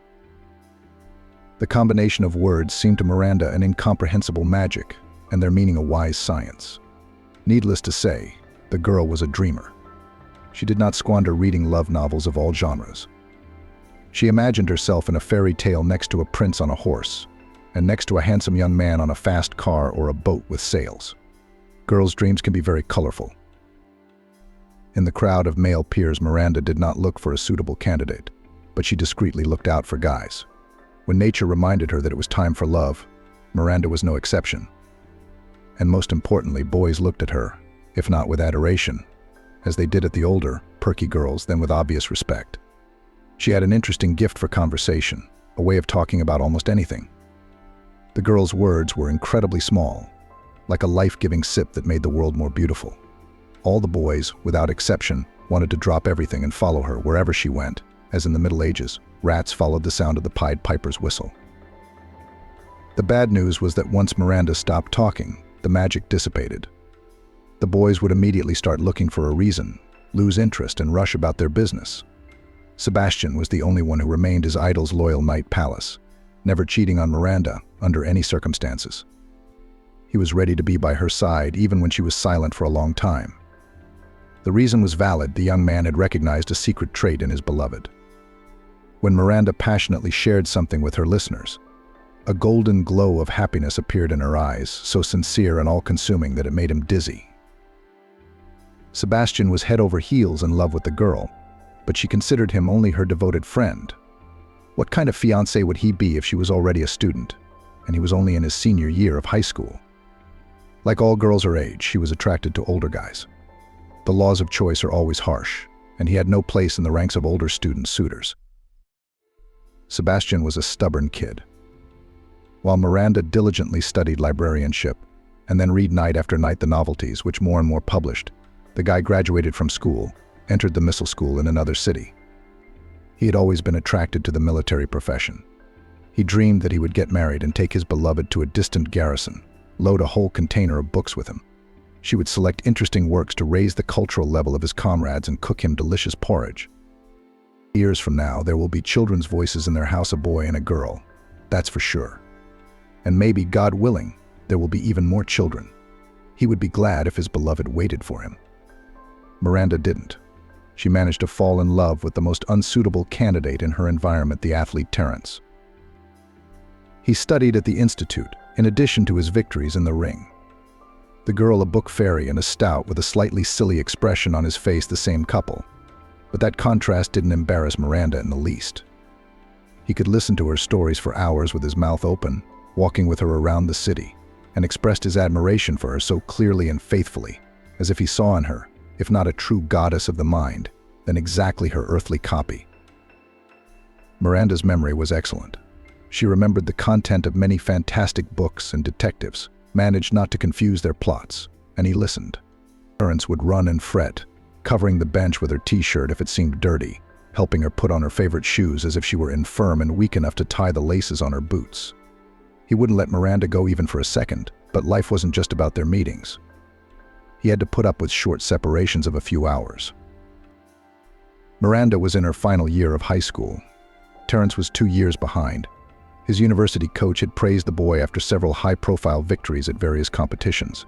The combination of words seemed to Miranda an incomprehensible magic, and their meaning a wise science. Needless to say, the girl was a dreamer. She did not squander reading love novels of all genres. She imagined herself in a fairy tale next to a prince on a horse, and next to a handsome young man on a fast car or a boat with sails. Girls' dreams can be very colorful. In the crowd of male peers, Miranda did not look for a suitable candidate, but she discreetly looked out for guys. When nature reminded her that it was time for love, Miranda was no exception. And most importantly, boys looked at her, if not with adoration, as they did at the older, perky girls, then with obvious respect. She had an interesting gift for conversation, a way of talking about almost anything. The girl's words were incredibly small, like a life-giving sip that made the world more beautiful. All the boys, without exception, wanted to drop everything and follow her wherever she went, as in the Middle Ages, rats followed the sound of the Pied Piper's whistle. The bad news was that once Miranda stopped talking, the magic dissipated. The boys would immediately start looking for a reason, lose interest, and rush about their business. Sebastian was the only one who remained his idol's loyal knight Pallas, never cheating on Miranda under any circumstances. He was ready to be by her side even when she was silent for a long time. The reason was valid. The young man had recognized a secret trait in his beloved. When Miranda passionately shared something with her listeners, a golden glow of happiness appeared in her eyes, so sincere and all-consuming that it made him dizzy. Sebastian was head over heels in love with the girl, but she considered him only her devoted friend. What kind of fiancé would he be if she was already a student, and he was only in his senior year of high school? Like all girls her age, she was attracted to older guys. The laws of choice are always harsh, and he had no place in the ranks of older student suitors. Sebastian was a stubborn kid. While Miranda diligently studied librarianship, and then read night after night the novelties which more and more published, the guy graduated from school, entered the missile school in another city. He had always been attracted to the military profession. He dreamed that he would get married and take his beloved to a distant garrison, load a whole container of books with him. She would select interesting works to raise the cultural level of his comrades and cook him delicious porridge. Years from now, there will be children's voices in their house, a boy and a girl, that's for sure. And maybe, God willing, there will be even more children. He would be glad if his beloved waited for him. Miranda didn't. She managed to fall in love with the most unsuitable candidate in her environment, the athlete Terence. He studied at the institute, in addition to his victories in the ring. The girl a book fairy and a stout with a slightly silly expression on his face, the same couple. But that contrast didn't embarrass Miranda in the least. He could listen to her stories for hours with his mouth open, walking with her around the city, and expressed his admiration for her so clearly and faithfully, as if he saw in her, if not a true goddess of the mind, then exactly her earthly copy. Miranda's memory was excellent. She remembered the content of many fantastic books, and detectives managed not to confuse their plots, and he listened. Terence would run and fret, covering the bench with her t-shirt if it seemed dirty, helping her put on her favorite shoes as if she were infirm and weak enough to tie the laces on her boots. He wouldn't let Miranda go even for a second, but life wasn't just about their meetings. He had to put up with short separations of a few hours. Miranda was in her final year of high school. Terence was 2 years behind. His university coach had praised the boy after several high-profile victories at various competitions.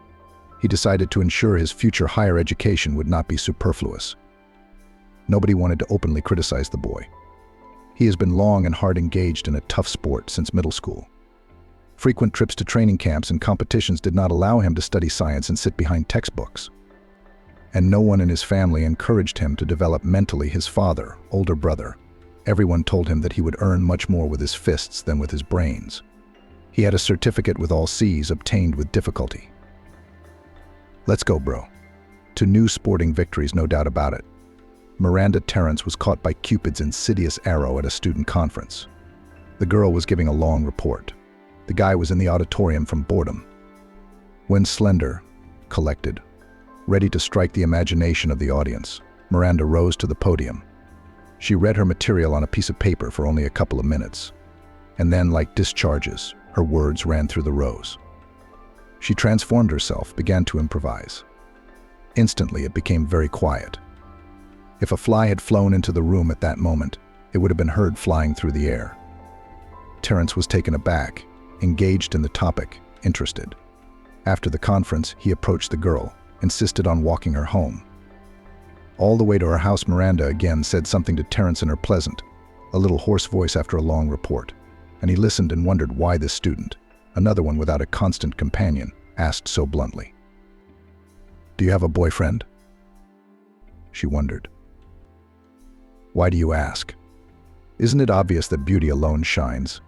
He decided to ensure his future higher education would not be superfluous. Nobody wanted to openly criticize the boy. He has been long and hard engaged in a tough sport since middle school. Frequent trips to training camps and competitions did not allow him to study science and sit behind textbooks. And no one in his family encouraged him to develop mentally. His father, older brother, everyone told him that he would earn much more with his fists than with his brains. He had a certificate with all C's obtained with difficulty. Let's go, bro. To new sporting victories, no doubt about it. Miranda Terence was caught by Cupid's insidious arrow at a student conference. The girl was giving a long report. The guy was in the auditorium from boredom. When slender, collected, ready to strike the imagination of the audience, Miranda rose to the podium. She read her material on a piece of paper for only a couple of minutes, and then, like discharges, her words ran through the rows. She transformed herself, began to improvise. Instantly, it became very quiet. If a fly had flown into the room at that moment, it would have been heard flying through the air. Terence was taken aback, engaged in the topic, interested. After the conference, he approached the girl, insisted on walking her home. All the way to her house, Miranda again said something to Terence in her pleasant, a little hoarse voice after a long report, and he listened and wondered why this student, another one without a constant companion, asked so bluntly. "Do you have a boyfriend?" She wondered. "Why do you ask? Isn't it obvious that beauty alone shines,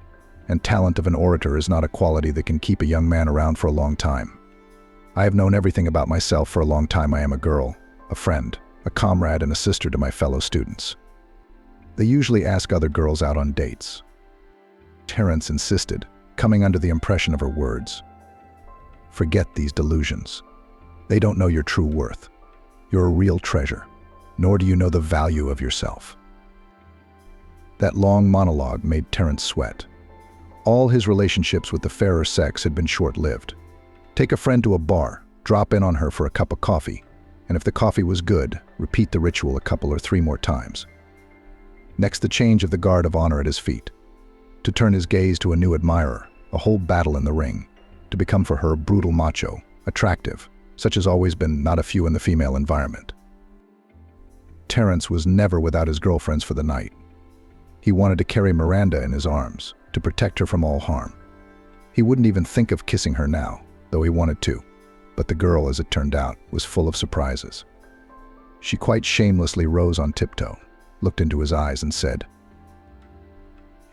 and talent of an orator is not a quality that can keep a young man around for a long time? I have known everything about myself for a long time. I am a girl, a friend, a comrade, and a sister to my fellow students. They usually ask other girls out on dates." Terence insisted, coming under the impression of her words. "Forget these delusions. They don't know your true worth. You're a real treasure, nor do you know the value of yourself." That long monologue made Terence sweat. All his relationships with the fairer sex had been short-lived. Take a friend to a bar, drop in on her for a cup of coffee, and if the coffee was good, repeat the ritual a couple or three more times. Next, the change of the guard of honor at his feet. To turn his gaze to a new admirer, a whole battle in the ring. To become for her brutal macho, attractive, such as always been not a few in the female environment. Terence was never without his girlfriends for the night. He wanted to carry Miranda in his arms, to protect her from all harm. He wouldn't even think of kissing her now, though he wanted to. But the girl, as it turned out, was full of surprises. She quite shamelessly rose on tiptoe, looked into his eyes and said,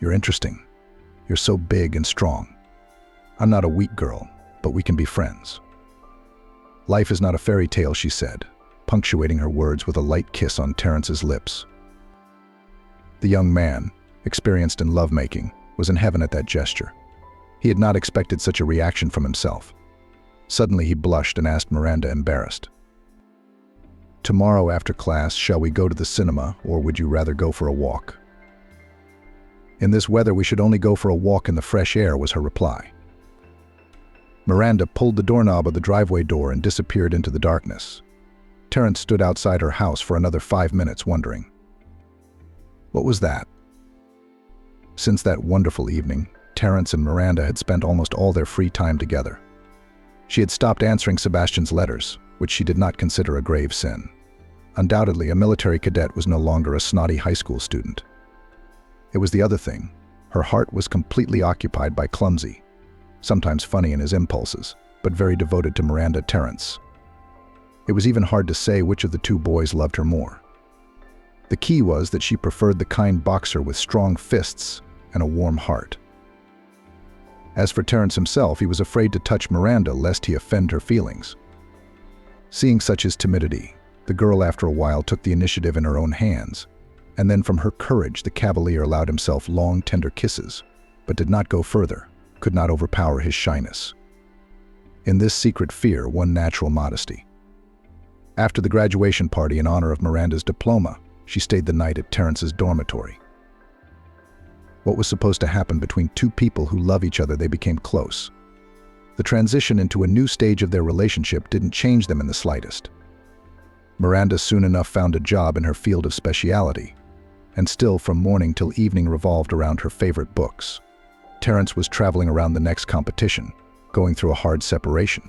"You're interesting. You're so big and strong. I'm not a weak girl, but we can be friends." "Life is not a fairy tale," she said, punctuating her words with a light kiss on Terence's lips. The young man, experienced in lovemaking, was in heaven at that gesture. He had not expected such a reaction from himself. Suddenly he blushed and asked Miranda, embarrassed, "Tomorrow after class, shall we go to the cinema, or would you rather go for a walk?" "In this weather, we should only go for a walk in the fresh air," was her reply. Miranda pulled the doorknob of the driveway door and disappeared into the darkness. Terence stood outside her house for another 5 minutes, wondering. What was that? Since that wonderful evening, Terence and Miranda had spent almost all their free time together. She had stopped answering Sebastian's letters, which she did not consider a grave sin. Undoubtedly, a military cadet was no longer a snotty high school student. It was the other thing. Her heart was completely occupied by Clumsy, sometimes funny in his impulses, but very devoted to Miranda Terence. It was even hard to say which of the two boys loved her more. The key was that she preferred the kind boxer with strong fists and a warm heart. As for Terence himself, he was afraid to touch Miranda lest he offend her feelings. Seeing such his timidity, the girl after a while took the initiative in her own hands, and then from her courage the cavalier allowed himself long, tender kisses, but did not go further, could not overpower his shyness. In this secret fear, one natural modesty. After the graduation party in honor of Miranda's diploma, she stayed the night at Terence's dormitory. What was supposed to happen between two people who love each other? They became close. The transition into a new stage of their relationship didn't change them in the slightest. Miranda soon enough found a job in her field of speciality, and still from morning till evening revolved around her favorite books. Terence was traveling around the next competition, going through a hard separation.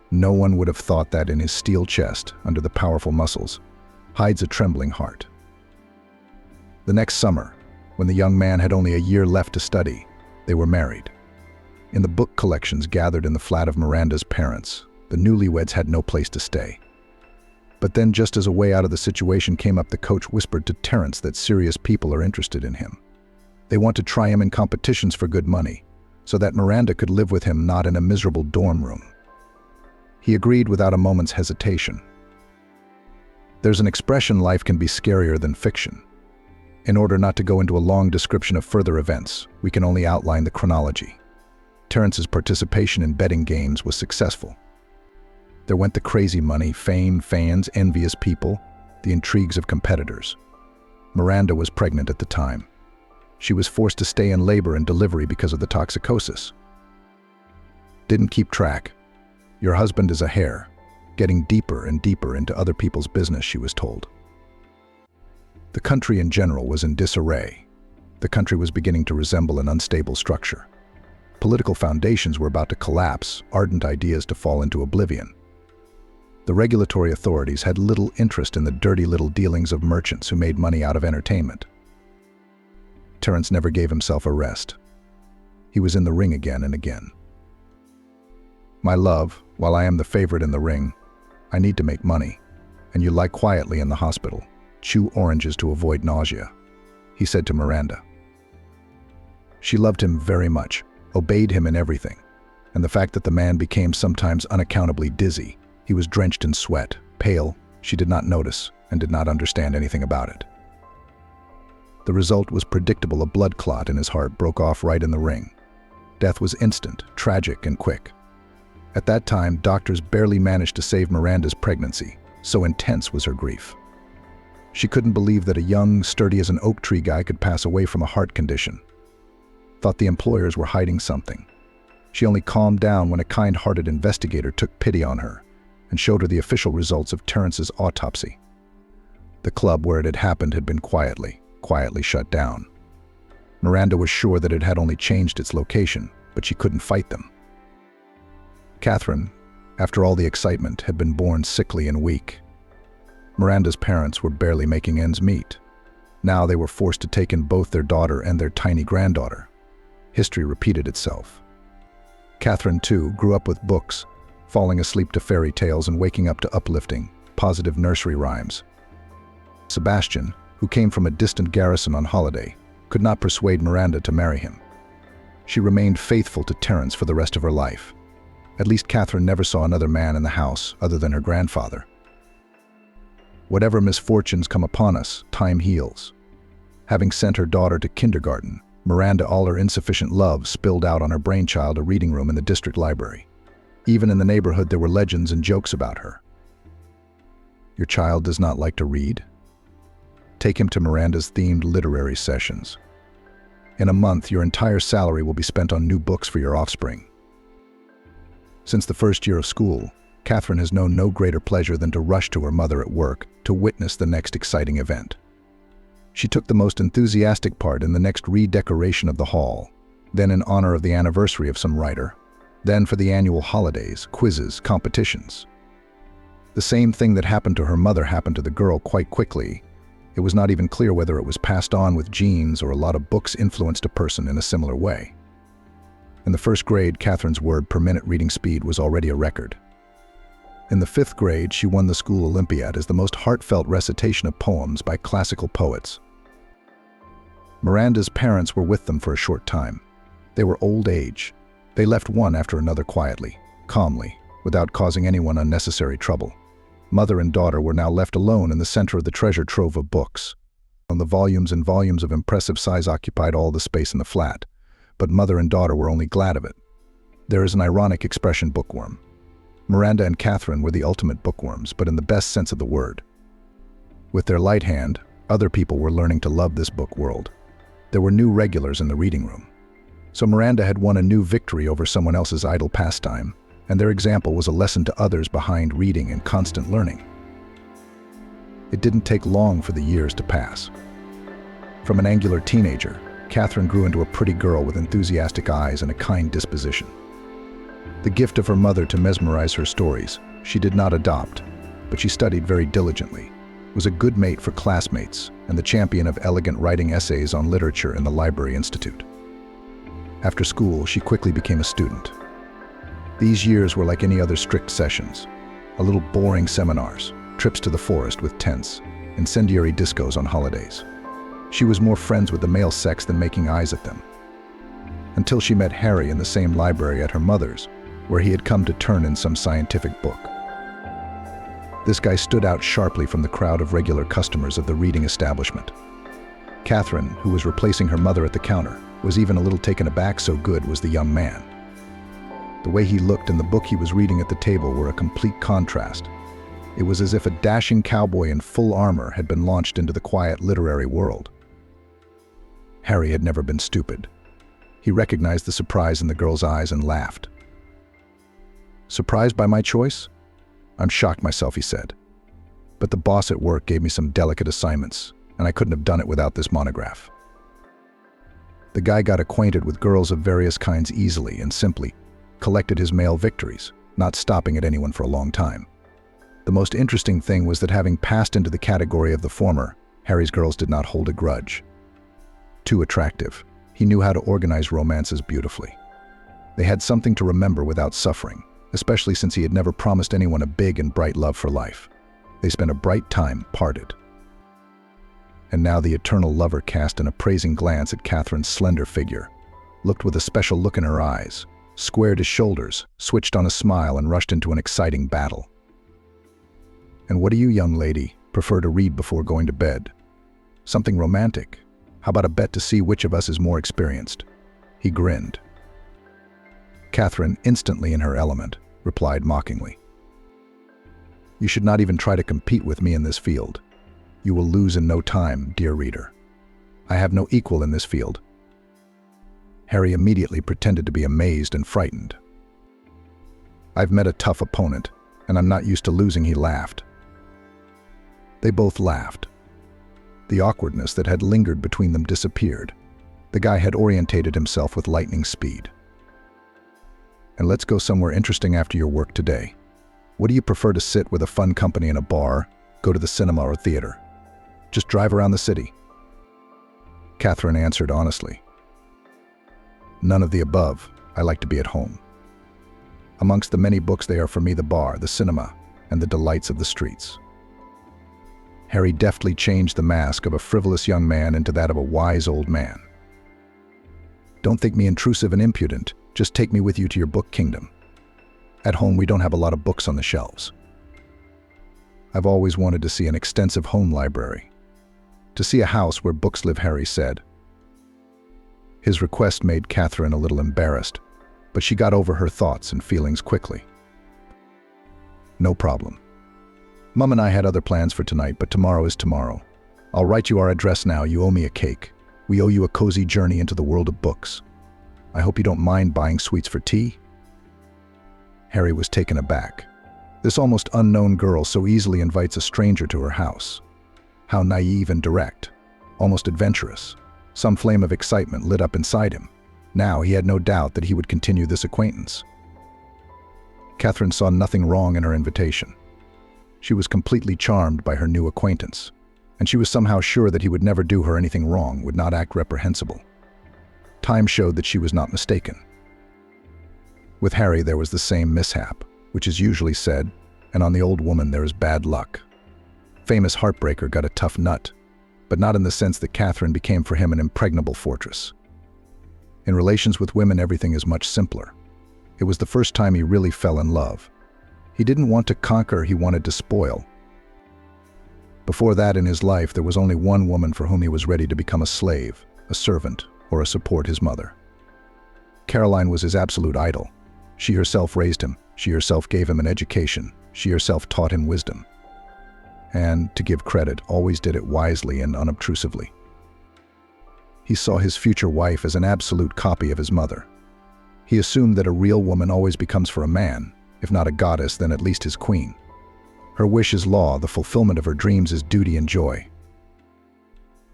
No one would have thought that in his steel chest, under the powerful muscles, hides a trembling heart. The next summer, when the young man had only a year left to study, they were married. In the book collections gathered in the flat of Miranda's parents, the newlyweds had no place to stay. But then, just as a way out of the situation came up, the coach whispered to Terence that serious people are interested in him. They want to try him in competitions for good money, so that Miranda could live with him, not in a miserable dorm room. He agreed without a moment's hesitation. There's an expression, life can be scarier than fiction. In order not to go into a long description of further events, we can only outline the chronology. Terence's participation in betting games was successful. There went the crazy money, fame, fans, envious people, the intrigues of competitors. Miranda was pregnant at the time. She was forced to stay in labor and delivery because of the toxicosis. Didn't keep track. Your husband is a hare, getting deeper and deeper into other people's business, she was told. The country in general was in disarray. The country was beginning to resemble an unstable structure. Political foundations were about to collapse, ardent ideas to fall into oblivion. The regulatory authorities had little interest in the dirty little dealings of merchants who made money out of entertainment. Terence never gave himself a rest. He was in the ring again and again. "My love, while I am the favorite in the ring, I need to make money, and you lie quietly in the hospital, chew oranges to avoid nausea," he said to Miranda. She loved him very much, obeyed him in everything, and the fact that the man became sometimes unaccountably dizzy, he was drenched in sweat, pale, she did not notice and did not understand anything about it. The result was predictable. A blood clot in his heart broke off right in the ring. Death was instant, tragic, and quick. At that time, doctors barely managed to save Miranda's pregnancy, so intense was her grief. She couldn't believe that a young, sturdy as an oak tree guy could pass away from a heart condition. Thought the employers were hiding something. She only calmed down when a kind-hearted investigator took pity on her and showed her the official results of Terence's autopsy. The club where it had happened had been quietly shut down. Miranda was sure that it had only changed its location, but she couldn't fight them. Catherine, after all the excitement, had been born sickly and weak. Miranda's parents were barely making ends meet. Now they were forced to take in both their daughter and their tiny granddaughter. History repeated itself. Catherine, too, grew up with books, falling asleep to fairy tales and waking up to uplifting, positive nursery rhymes. Sebastian, who came from a distant garrison on holiday, could not persuade Miranda to marry him. She remained faithful to Terence for the rest of her life. At least Catherine never saw another man in the house other than her grandfather. Whatever misfortunes come upon us, time heals. Having sent her daughter to kindergarten, Miranda, all her insufficient love, spilled out on her brainchild, a reading room in the district library. Even in the neighborhood there were legends and jokes about her. "Your child does not like to read? Take him to Miranda's themed literary sessions. In a month, your entire salary will be spent on new books for your offspring." Since the first year of school, Catherine has known no greater pleasure than to rush to her mother at work to witness the next exciting event. She took the most enthusiastic part in the next redecoration of the hall, then in honor of the anniversary of some writer, then for the annual holidays, quizzes, competitions. The same thing that happened to her mother happened to the girl quite quickly. It was not even clear whether it was passed on with genes or a lot of books influenced a person in a similar way. In the first grade, Catherine's word-per-minute reading speed was already a record. In the 5th grade, she won the school Olympiad as the most heartfelt recitation of poems by classical poets. Miranda's parents were with them for a short time. They were old age. They left one after another quietly, calmly, without causing anyone unnecessary trouble. Mother and daughter were now left alone in the center of the treasure trove of books. The volumes and volumes of impressive size occupied all the space in the flat, but mother and daughter were only glad of it. There is an ironic expression, bookworm. Miranda and Catherine were the ultimate bookworms, but in the best sense of the word. With their light hand, other people were learning to love this book world. There were new regulars in the reading room. So Miranda had won a new victory over someone else's idle pastime, and their example was a lesson to others behind reading and constant learning. It didn't take long for the years to pass. From an angular teenager, Catherine grew into a pretty girl with enthusiastic eyes and a kind disposition. The gift of her mother to mesmerize her stories, she did not adopt, but she studied very diligently, was a good mate for classmates, and the champion of elegant writing essays on literature in the Library Institute. After school, she quickly became a student. These years were like any other strict sessions, a little boring seminars, trips to the forest with tents, incendiary discos on holidays. She was more friends with the male sex than making eyes at them. Until she met Harry in the same library at her mother's, where he had come to turn in some scientific book. This guy stood out sharply from the crowd of regular customers of the reading establishment. Catherine, who was replacing her mother at the counter, was even a little taken aback, so good was the young man. The way he looked and the book he was reading at the table were a complete contrast. It was as if a dashing cowboy in full armor had been launched into the quiet literary world. Harry had never been stupid. He recognized the surprise in the girl's eyes and laughed. "Surprised by my choice? I'm shocked myself," he said. "But the boss at work gave me some delicate assignments, and I couldn't have done it without this monograph." The guy got acquainted with girls of various kinds easily and simply collected his male victories, not stopping at anyone for a long time. The most interesting thing was that having passed into the category of the former, Harry's girls did not hold a grudge. Too attractive, he knew how to organize romances beautifully. They had something to remember without suffering, especially since he had never promised anyone a big and bright love for life. They spent a bright time parted. And now the eternal lover cast an appraising glance at Catherine's slender figure, looked with a special look in her eyes, squared his shoulders, switched on a smile, and rushed into an exciting battle. "And what do you, young lady, prefer to read before going to bed? Something romantic? How about a bet to see which of us is more experienced?" He grinned. Catherine, instantly in her element, replied mockingly, "You should not even try to compete with me in this field. You will lose in no time, dear reader. I have no equal in this field." Harry immediately pretended to be amazed and frightened. "I've met a tough opponent, and I'm not used to losing," he laughed. They both laughed. The awkwardness that had lingered between them disappeared. The guy had orientated himself with lightning speed. "And let's go somewhere interesting after your work today. What do you prefer, to sit with a fun company in a bar, go to the cinema or theater? Just drive around the city?" Catherine answered honestly, "None of the above. I like to be at home. Amongst the many books, they are for me the bar, the cinema, and the delights of the streets." Harry deftly changed the mask of a frivolous young man into that of a wise old man. "Don't think me intrusive and impudent. Just take me with you to your book kingdom. At home, we don't have a lot of books on the shelves. I've always wanted to see an extensive home library. To see a house where books live," Harry said. His request made Catherine a little embarrassed, but she got over her thoughts and feelings quickly. "No problem. Mum and I had other plans for tonight, but tomorrow is tomorrow. I'll write you our address now. You owe me a cake. We owe you a cozy journey into the world of books. I hope you don't mind buying sweets for tea?" Harry was taken aback. This almost unknown girl so easily invites a stranger to her house. How naive and direct, almost adventurous. Some flame of excitement lit up inside him. Now he had no doubt that he would continue this acquaintance. Catherine saw nothing wrong in her invitation. She was completely charmed by her new acquaintance, and she was somehow sure that he would never do her anything wrong, would not act reprehensible. Time showed that she was not mistaken. With Harry there was the same mishap, which is usually said, and on the old woman there is bad luck. Famous heartbreaker got a tough nut, but not in the sense that Catherine became for him an impregnable fortress. In relations with women, everything is much simpler. It was the first time he really fell in love. He didn't want to conquer, he wanted to spoil. Before that in his life, there was only one woman for whom he was ready to become a slave, a servant, or a support, his mother. Caroline was his absolute idol. She herself raised him, she herself gave him an education, she herself taught him wisdom. And, to give credit, always did it wisely and unobtrusively. He saw his future wife as an absolute copy of his mother. He assumed that a real woman always becomes for a man, if not a goddess, then at least his queen. Her wish is law, the fulfillment of her dreams is duty and joy.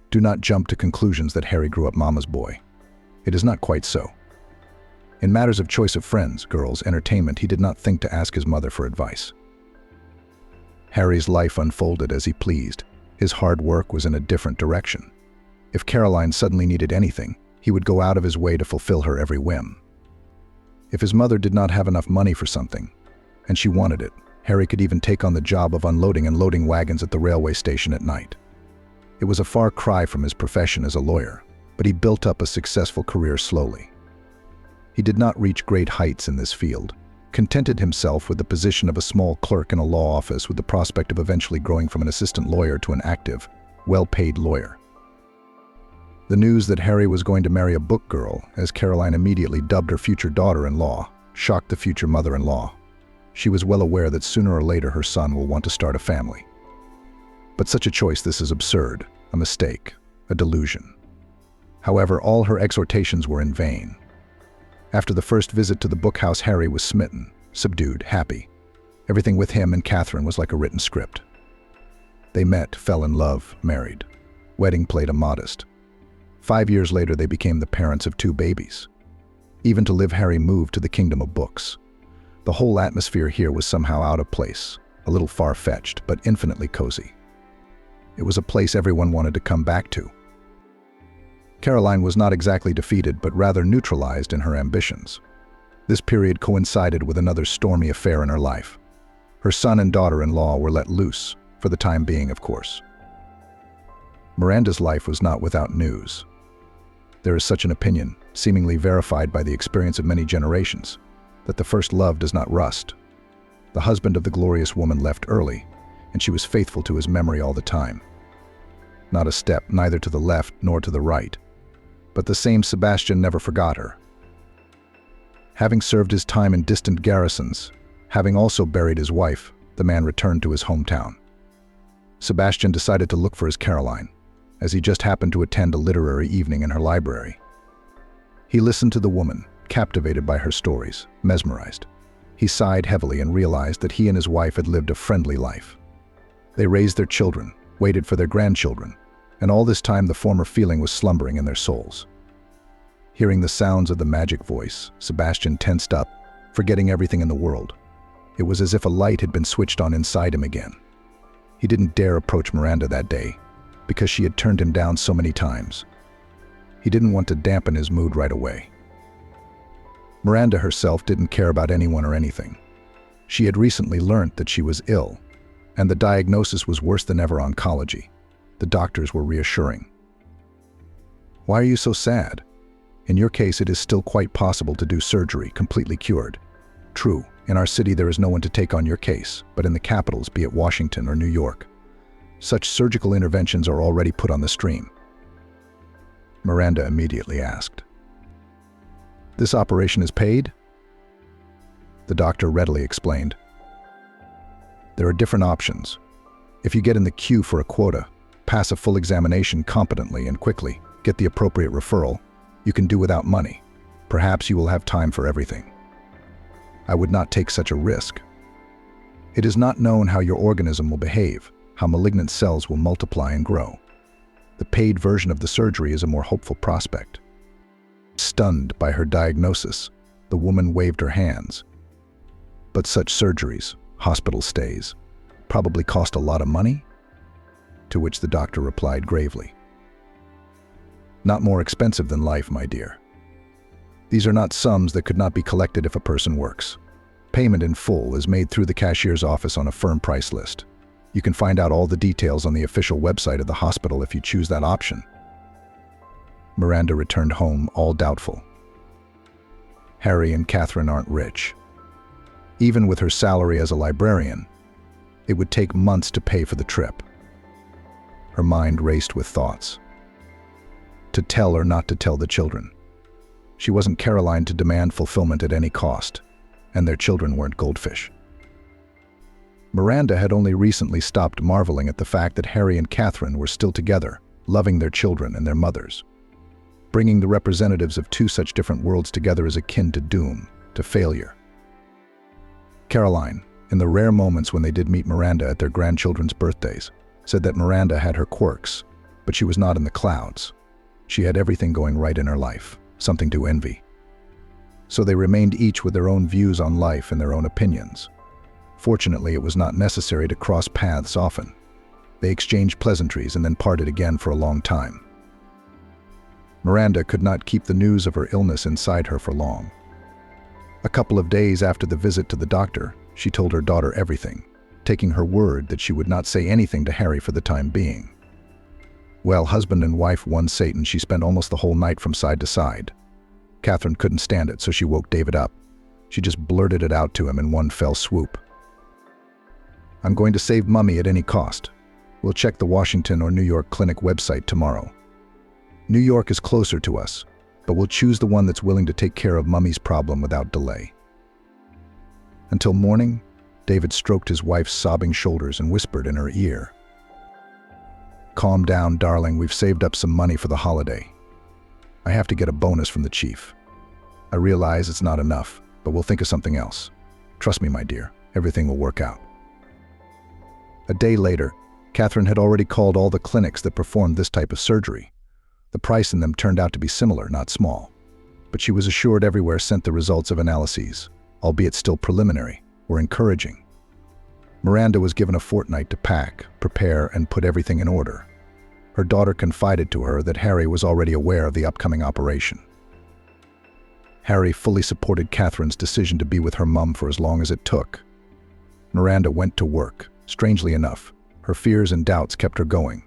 Do not jump to conclusions that Harry grew up mama's boy. It is not quite so. In matters of choice of friends, girls, entertainment, he did not think to ask his mother for advice. Harry's life unfolded as he pleased. His hard work was in a different direction. If Caroline suddenly needed anything, he would go out of his way to fulfill her every whim. If his mother did not have enough money for something, and she wanted it, Harry could even take on the job of unloading and loading wagons at the railway station at night. It was a far cry from his profession as a lawyer, but he built up a successful career slowly. He did not reach great heights in this field, contented himself with the position of a small clerk in a law office with the prospect of eventually growing from an assistant lawyer to an active, well-paid lawyer. The news that Harry was going to marry a book girl, as Caroline immediately dubbed her future daughter-in-law, shocked the future mother-in-law. She was well aware that sooner or later her son will want to start a family. But such a choice, this is absurd, a mistake, a delusion. However, all her exhortations were in vain. After the first visit to the bookhouse, Harry was smitten, subdued, happy. Everything with him and Catherine was like a written script. They met, fell in love, married. Wedding played a modest. 5 years later, they became the parents of 2 babies. Even to live, Harry moved to the kingdom of books. The whole atmosphere here was somehow out of place, a little far-fetched, but infinitely cozy. It was a place everyone wanted to come back to. Caroline was not exactly defeated, but rather neutralized in her ambitions. This period coincided with another stormy affair in her life. Her son and daughter-in-law were let loose, for the time being, of course. Miranda's life was not without news. There is such an opinion, seemingly verified by the experience of many generations, that the first love does not rust. The husband of the glorious woman left early, and she was faithful to his memory all the time. Not a step, neither to the left nor to the right. But the same Sebastian never forgot her. Having served his time in distant garrisons, having also buried his wife, the man returned to his hometown. Sebastian decided to look for his Caroline, as he just happened to attend a literary evening in her library. He listened to the woman, captivated by her stories, mesmerized. He sighed heavily and realized that he and his wife had lived a friendly life. They raised their children, waited for their grandchildren, and all this time the former feeling was slumbering in their souls. Hearing the sounds of the magic voice, Sebastian tensed up, forgetting everything in the world. It was as if a light had been switched on inside him again. He didn't dare approach Miranda that day, because she had turned him down so many times. He didn't want to dampen his mood right away. Miranda herself didn't care about anyone or anything. She had recently learned that she was ill, and the diagnosis was worse than ever: oncology. The doctors were reassuring. "Why are you so sad? In your case, it is still quite possible to do surgery, completely cured. True, in our city there is no one to take on your case, but in the capitals, be it Washington or New York, such surgical interventions are already put on the stream." Miranda immediately asked, "This operation is paid?" The doctor readily explained, "There are different options. If you get in the queue for a quota, pass a full examination competently and quickly, get the appropriate referral, you can do without money. Perhaps you will have time for everything. I would not take such a risk. It is not known how your organism will behave, how malignant cells will multiply and grow. The paid version of the surgery is a more hopeful prospect." Stunned by her diagnosis, the woman waved her hands. "But such surgeries, hospital stays, probably cost a lot of money?" To which the doctor replied gravely, "Not more expensive than life, my dear. These are not sums that could not be collected if a person works. Payment in full is made through the cashier's office on a firm price list. You can find out all the details on the official website of the hospital if you choose that option." Miranda returned home, all doubtful. Harry and Catherine aren't rich. Even with her salary as a librarian, it would take months to pay for the trip. Her mind raced with thoughts. To tell or not to tell the children. She wasn't Caroline to demand fulfillment at any cost, and their children weren't goldfish. Miranda had only recently stopped marveling at the fact that Harry and Catherine were still together, loving their children and their mothers. Bringing the representatives of 2 such different worlds together is akin to doom, to failure. Caroline, in the rare moments when they did meet Miranda at their grandchildren's birthdays, said that Miranda had her quirks, but she was not in the clouds. She had everything going right in her life, something to envy. So they remained each with their own views on life and their own opinions. Fortunately, it was not necessary to cross paths often. They exchanged pleasantries and then parted again for a long time. Miranda could not keep the news of her illness inside her for long. A couple of days after the visit to the doctor, she told her daughter everything, taking her word that she would not say anything to Harry for the time being. Well, husband and wife won Satan. She spent almost the whole night from side to side. Catherine couldn't stand it, so she woke David up. She just blurted it out to him in one fell swoop. "I'm going to save Mummy at any cost. We'll check the Washington or New York clinic website tomorrow. New York is closer to us, but we'll choose the one that's willing to take care of Mummy's problem without delay." Until morning, David stroked his wife's sobbing shoulders and whispered in her ear, "Calm down, darling. We've saved up some money for the holiday. I have to get a bonus from the chief. I realize it's not enough, but we'll think of something else. Trust me, my dear, everything will work out." A day later, Catherine had already called all the clinics that performed this type of surgery. The price in them turned out to be similar, not small. But she was assured everywhere sent the results of analyses, albeit still preliminary, were encouraging. Miranda was given a fortnight to pack, prepare, and put everything in order. Her daughter confided to her that Harry was already aware of the upcoming operation. Harry fully supported Catherine's decision to be with her mum for as long as it took. Miranda went to work. Strangely enough, her fears and doubts kept her going.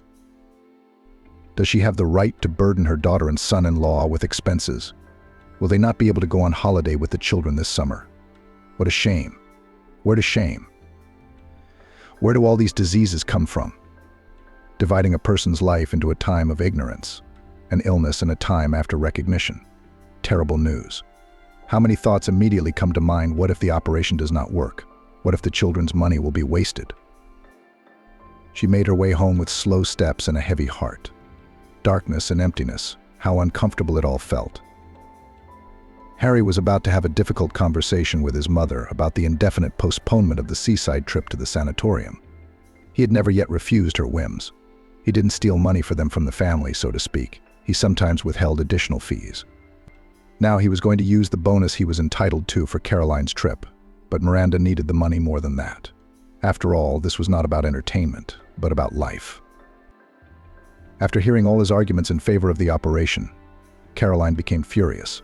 Does she have the right to burden her daughter and son-in-law with expenses? Will they not be able to go on holiday with the children this summer? What a shame. Where does shame? Where do all these diseases come from? Dividing a person's life into a time of ignorance, an illness, and a time after recognition. Terrible news. How many thoughts immediately come to mind? What if the operation does not work? What if the children's money will be wasted? She made her way home with slow steps and a heavy heart. Darkness and emptiness, how uncomfortable it all felt. Harry was about to have a difficult conversation with his mother about the indefinite postponement of the seaside trip to the sanatorium. He had never yet refused her whims. He didn't steal money for them from the family, so to speak. He sometimes withheld additional fees. Now he was going to use the bonus he was entitled to for Caroline's trip, but Miranda needed the money more than that. After all, this was not about entertainment, but about life. After hearing all his arguments in favor of the operation, Caroline became furious.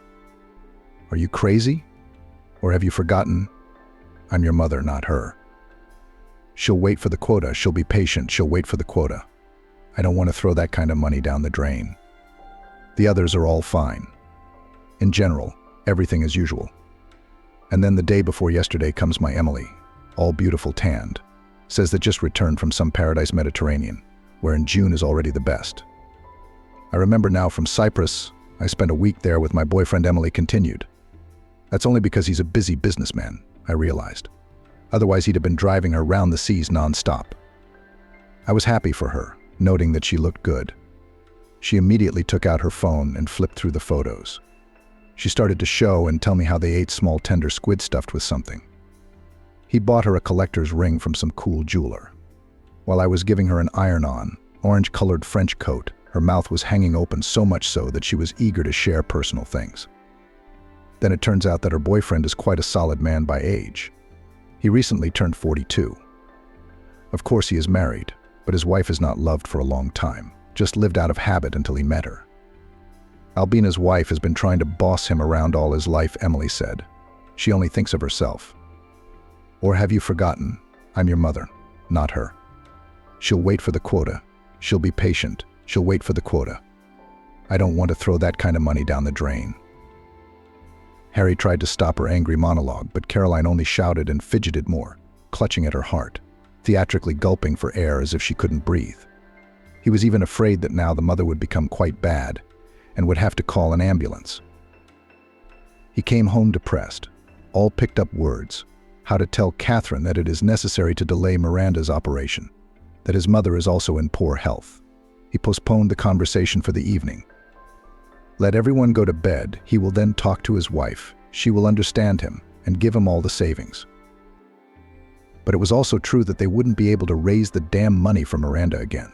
Are you crazy? Or have you forgotten? I'm your mother, not her. She'll wait for the quota. She'll be patient. She'll wait for the quota. I don't want to throw that kind of money down the drain. The others are all fine. In general, everything as usual. And then the day before yesterday comes my Emily, all beautiful tanned, says that just returned from some paradise Mediterranean, where in June is already the best. I remember now from Cyprus, I spent a week there with my boyfriend. Emily continued. That's only because he's a busy businessman, I realized. Otherwise he'd have been driving her round the seas non-stop. I was happy for her, noting that she looked good. She immediately took out her phone and flipped through the photos. She started to show and tell me how they ate small tender squid stuffed with something. He bought her a collector's ring from some cool jeweler. While I was giving her an iron-on, orange-colored French coat, her mouth was hanging open, so much so that she was eager to share personal things. Then it turns out that her boyfriend is quite a solid man by age. He recently turned 42. Of course he is married, but his wife has not loved for a long time, just lived out of habit until he met her. Albina's wife has been trying to boss him around all his life, Emily said. She only thinks of herself. Or have you forgotten? I'm your mother, not her. She'll wait for the quota. She'll be patient. She'll wait for the quota. I don't want to throw that kind of money down the drain. Harry tried to stop her angry monologue, but Caroline only shouted and fidgeted more, clutching at her heart, theatrically gulping for air as if she couldn't breathe. He was even afraid that now the mother would become quite bad and would have to call an ambulance. He came home depressed, all picked up words, how to tell Catherine that it is necessary to delay Miranda's operation, that his mother is also in poor health. He postponed the conversation for the evening. Let everyone go to bed. He will then talk to his wife. She will understand him and give him all the savings. But it was also true that they wouldn't be able to raise the damn money for Miranda again.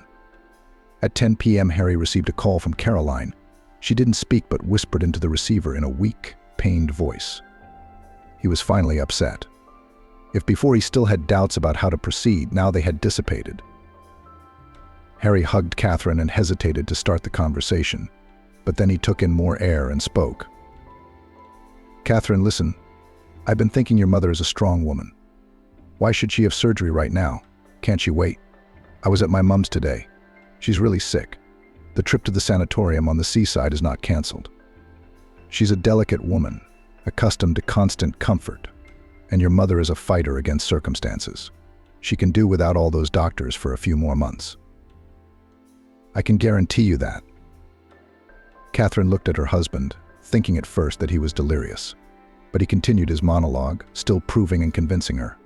At 10 p.m., Harry received a call from Caroline. She didn't speak but whispered into the receiver in a weak, pained voice. He was finally upset. If before he still had doubts about how to proceed, now they had dissipated. Harry hugged Catherine and hesitated to start the conversation, but then he took in more air and spoke. Catherine, listen. I've been thinking your mother is a strong woman. Why should she have surgery right now? Can't she wait? I was at my mum's today. She's really sick. The trip to the sanatorium on the seaside is not canceled. She's a delicate woman, accustomed to constant comfort, and your mother is a fighter against circumstances. She can do without all those doctors for a few more months. I can guarantee you that. Catherine looked at her husband, thinking at first that he was delirious, but he continued his monologue, still proving and convincing her.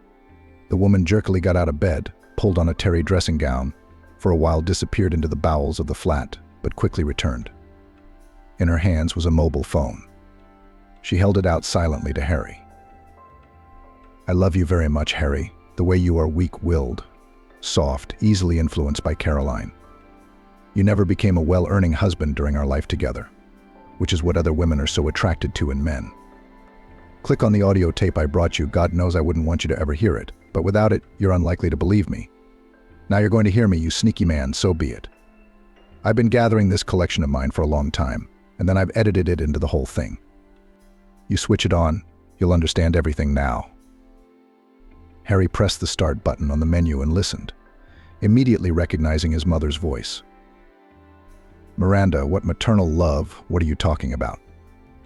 The woman jerkily got out of bed, pulled on a terry dressing gown, for a while disappeared into the bowels of the flat, but quickly returned. In her hands was a mobile phone. She held it out silently to Harry. I love you very much, Harry, the way you are weak-willed, soft, easily influenced by Caroline. You never became a well-earning husband during our life together, which is what other women are so attracted to in men. Click on the audio tape I brought you. God knows I wouldn't want you to ever hear it, but without it, you're unlikely to believe me. Now you're going to hear me, you sneaky man, so be it. I've been gathering this collection of mine for a long time, and then I've edited it into the whole thing. You switch it on, you'll understand everything now. Harry pressed the start button on the menu and listened, immediately recognizing his mother's voice. Miranda, what maternal love? What are you talking about?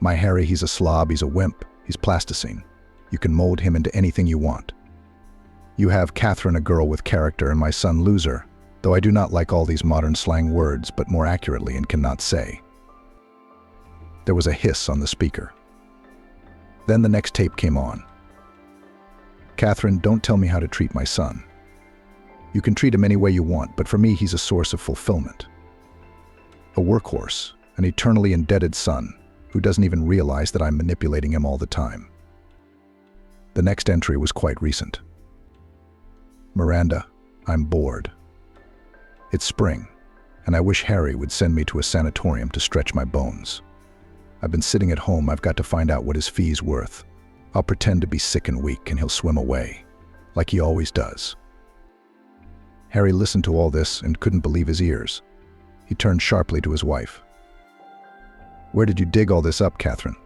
My Harry, he's a slob, he's a wimp, he's plasticine. You can mold him into anything you want. You have Catherine, a girl with character, and my son, loser, though I do not like all these modern slang words, but more accurately and cannot say. There was a hiss on the speaker. Then the next tape came on. Catherine, don't tell me how to treat my son. You can treat him any way you want, but for me, he's a source of fulfillment. A workhorse, an eternally indebted son, who doesn't even realize that I'm manipulating him all the time. The next entry was quite recent. Miranda, I'm bored. It's spring, and I wish Harry would send me to a sanatorium to stretch my bones. I've been sitting at home, I've got to find out what his fee's worth. I'll pretend to be sick and weak, and he'll swim away, like he always does. Harry listened to all this and couldn't believe his ears. He turned sharply to his wife. Where did you dig all this up, Catherine?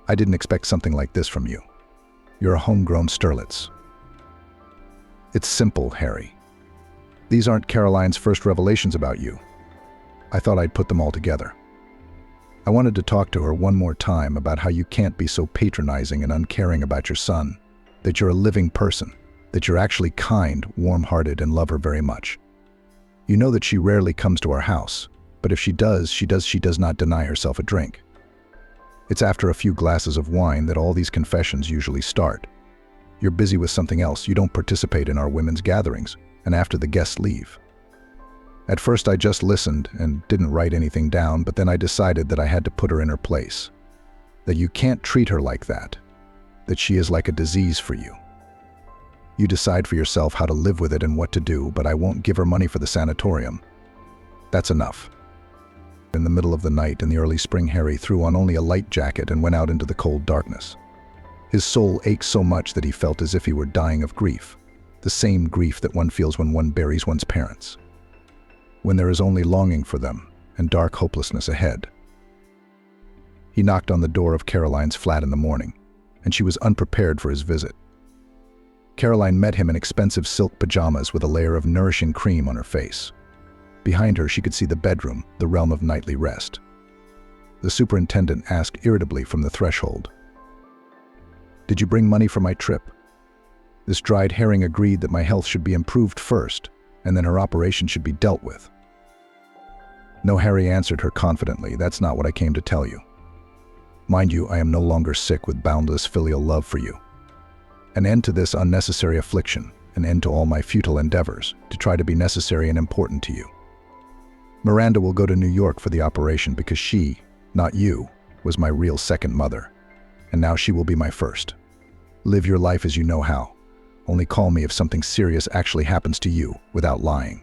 I didn't expect something like this from you. You're a homegrown sterlitz. It's simple, Harry. These aren't Caroline's first revelations about you. I thought I'd put them all together. I wanted to talk to her one more time about how you can't be so patronizing and uncaring about your son, that you're a living person, that you're actually kind, warm-hearted, and love her very much. You know that she rarely comes to our house, but if she does, she does not deny herself a drink. It's after a few glasses of wine that all these confessions usually start. You're busy with something else, you don't participate in our women's gatherings, and after the guests leave. At first I just listened and didn't write anything down, but then I decided that I had to put her in her place. That you can't treat her like that. That she is like a disease for you. You decide for yourself how to live with it and what to do, but I won't give her money for the sanatorium. That's enough. In the middle of the night in the early spring, Harry threw on only a light jacket and went out into the cold darkness. His soul ached so much that he felt as if he were dying of grief, the same grief that one feels when one buries one's parents, when there is only longing for them and dark hopelessness ahead. He knocked on the door of Caroline's flat in the morning, and she was unprepared for his visit. Caroline met him in expensive silk pajamas with a layer of nourishing cream on her face. Behind her, she could see the bedroom, the realm of nightly rest. The superintendent asked irritably from the threshold, "Did you bring money for my trip?" This dried herring agreed that my health should be improved first, and then her operation should be dealt with. No, Harry answered her confidently, "That's not what I came to tell you. Mind you, I am no longer sick with boundless filial love for you. An end to this unnecessary affliction, an end to all my futile endeavors to try to be necessary and important to you. Miranda will go to New York for the operation because she, not you, was my real second mother, and now she will be my first. Live your life as you know how. Only call me if something serious actually happens to you, without lying.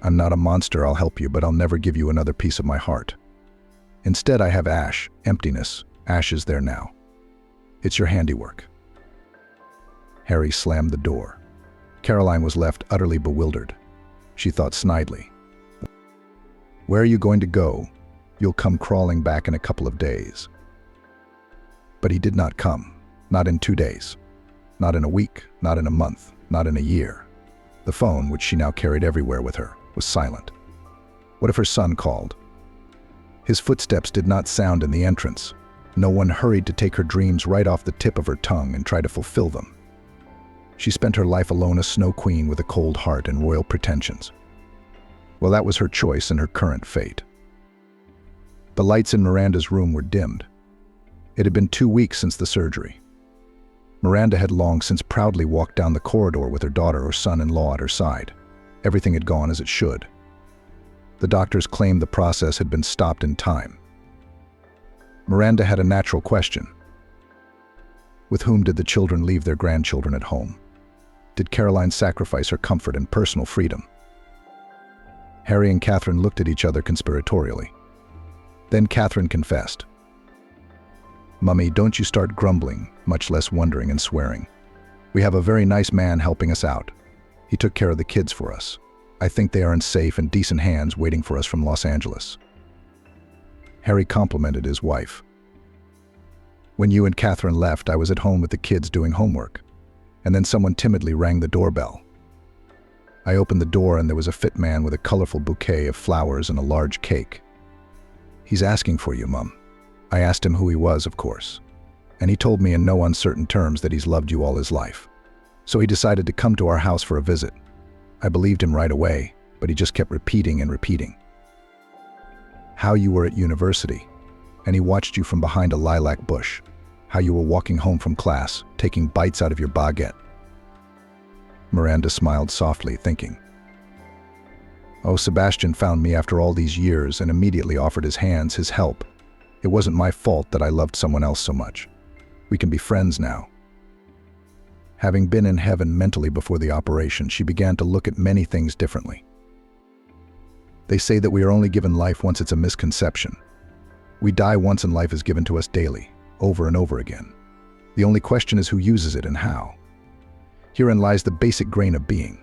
I'm not a monster, I'll help you, but I'll never give you another piece of my heart. Instead, I have ash, emptiness, ashes there now. It's your handiwork." Harry slammed the door. Caroline was left utterly bewildered. She thought snidely, "Where are you going to go? You'll come crawling back in a couple of days." But he did not come, not in 2 days, not in a week, not in a month, not in a year. The phone, which she now carried everywhere with her, was silent. What if her son called? His footsteps did not sound in the entrance. No one hurried to take her dreams right off the tip of her tongue and try to fulfill them. She spent her life alone, a snow queen with a cold heart and royal pretensions. Well, that was her choice and her current fate. The lights in Miranda's room were dimmed. It had been 2 weeks since the surgery. Miranda had long since proudly walked down the corridor with her daughter or son-in-law at her side. Everything had gone as it should. The doctors claimed the process had been stopped in time. Miranda had a natural question. With whom did the children leave their grandchildren at home? Did Caroline sacrifice her comfort and personal freedom? Harry and Catherine looked at each other conspiratorially. Then Catherine confessed. "Mummy, don't you start grumbling, much less wondering and swearing. We have a very nice man helping us out. He took care of the kids for us. I think they are in safe and decent hands waiting for us from Los Angeles." Harry complimented his wife. "When you and Catherine left, I was at home with the kids doing homework, and then someone timidly rang the doorbell. I opened the door and there was a fit man with a colorful bouquet of flowers and a large cake. 'He's asking for you, Mum.' I asked him who he was, of course, and he told me in no uncertain terms that he's loved you all his life. So he decided to come to our house for a visit. I believed him right away, but he just kept repeating and repeating how you were at university, and he watched you from behind a lilac bush, how you were walking home from class, taking bites out of your baguette." Miranda smiled softly, thinking, "Oh, Sebastian found me after all these years and immediately offered his hands, his help. It wasn't my fault that I loved someone else so much. We can be friends now." Having been in heaven mentally before the operation, she began to look at many things differently. They say that we are only given life once. It's a misconception. We die once and life is given to us daily, over and over again. The only question is who uses it and how. Herein lies the basic grain of being.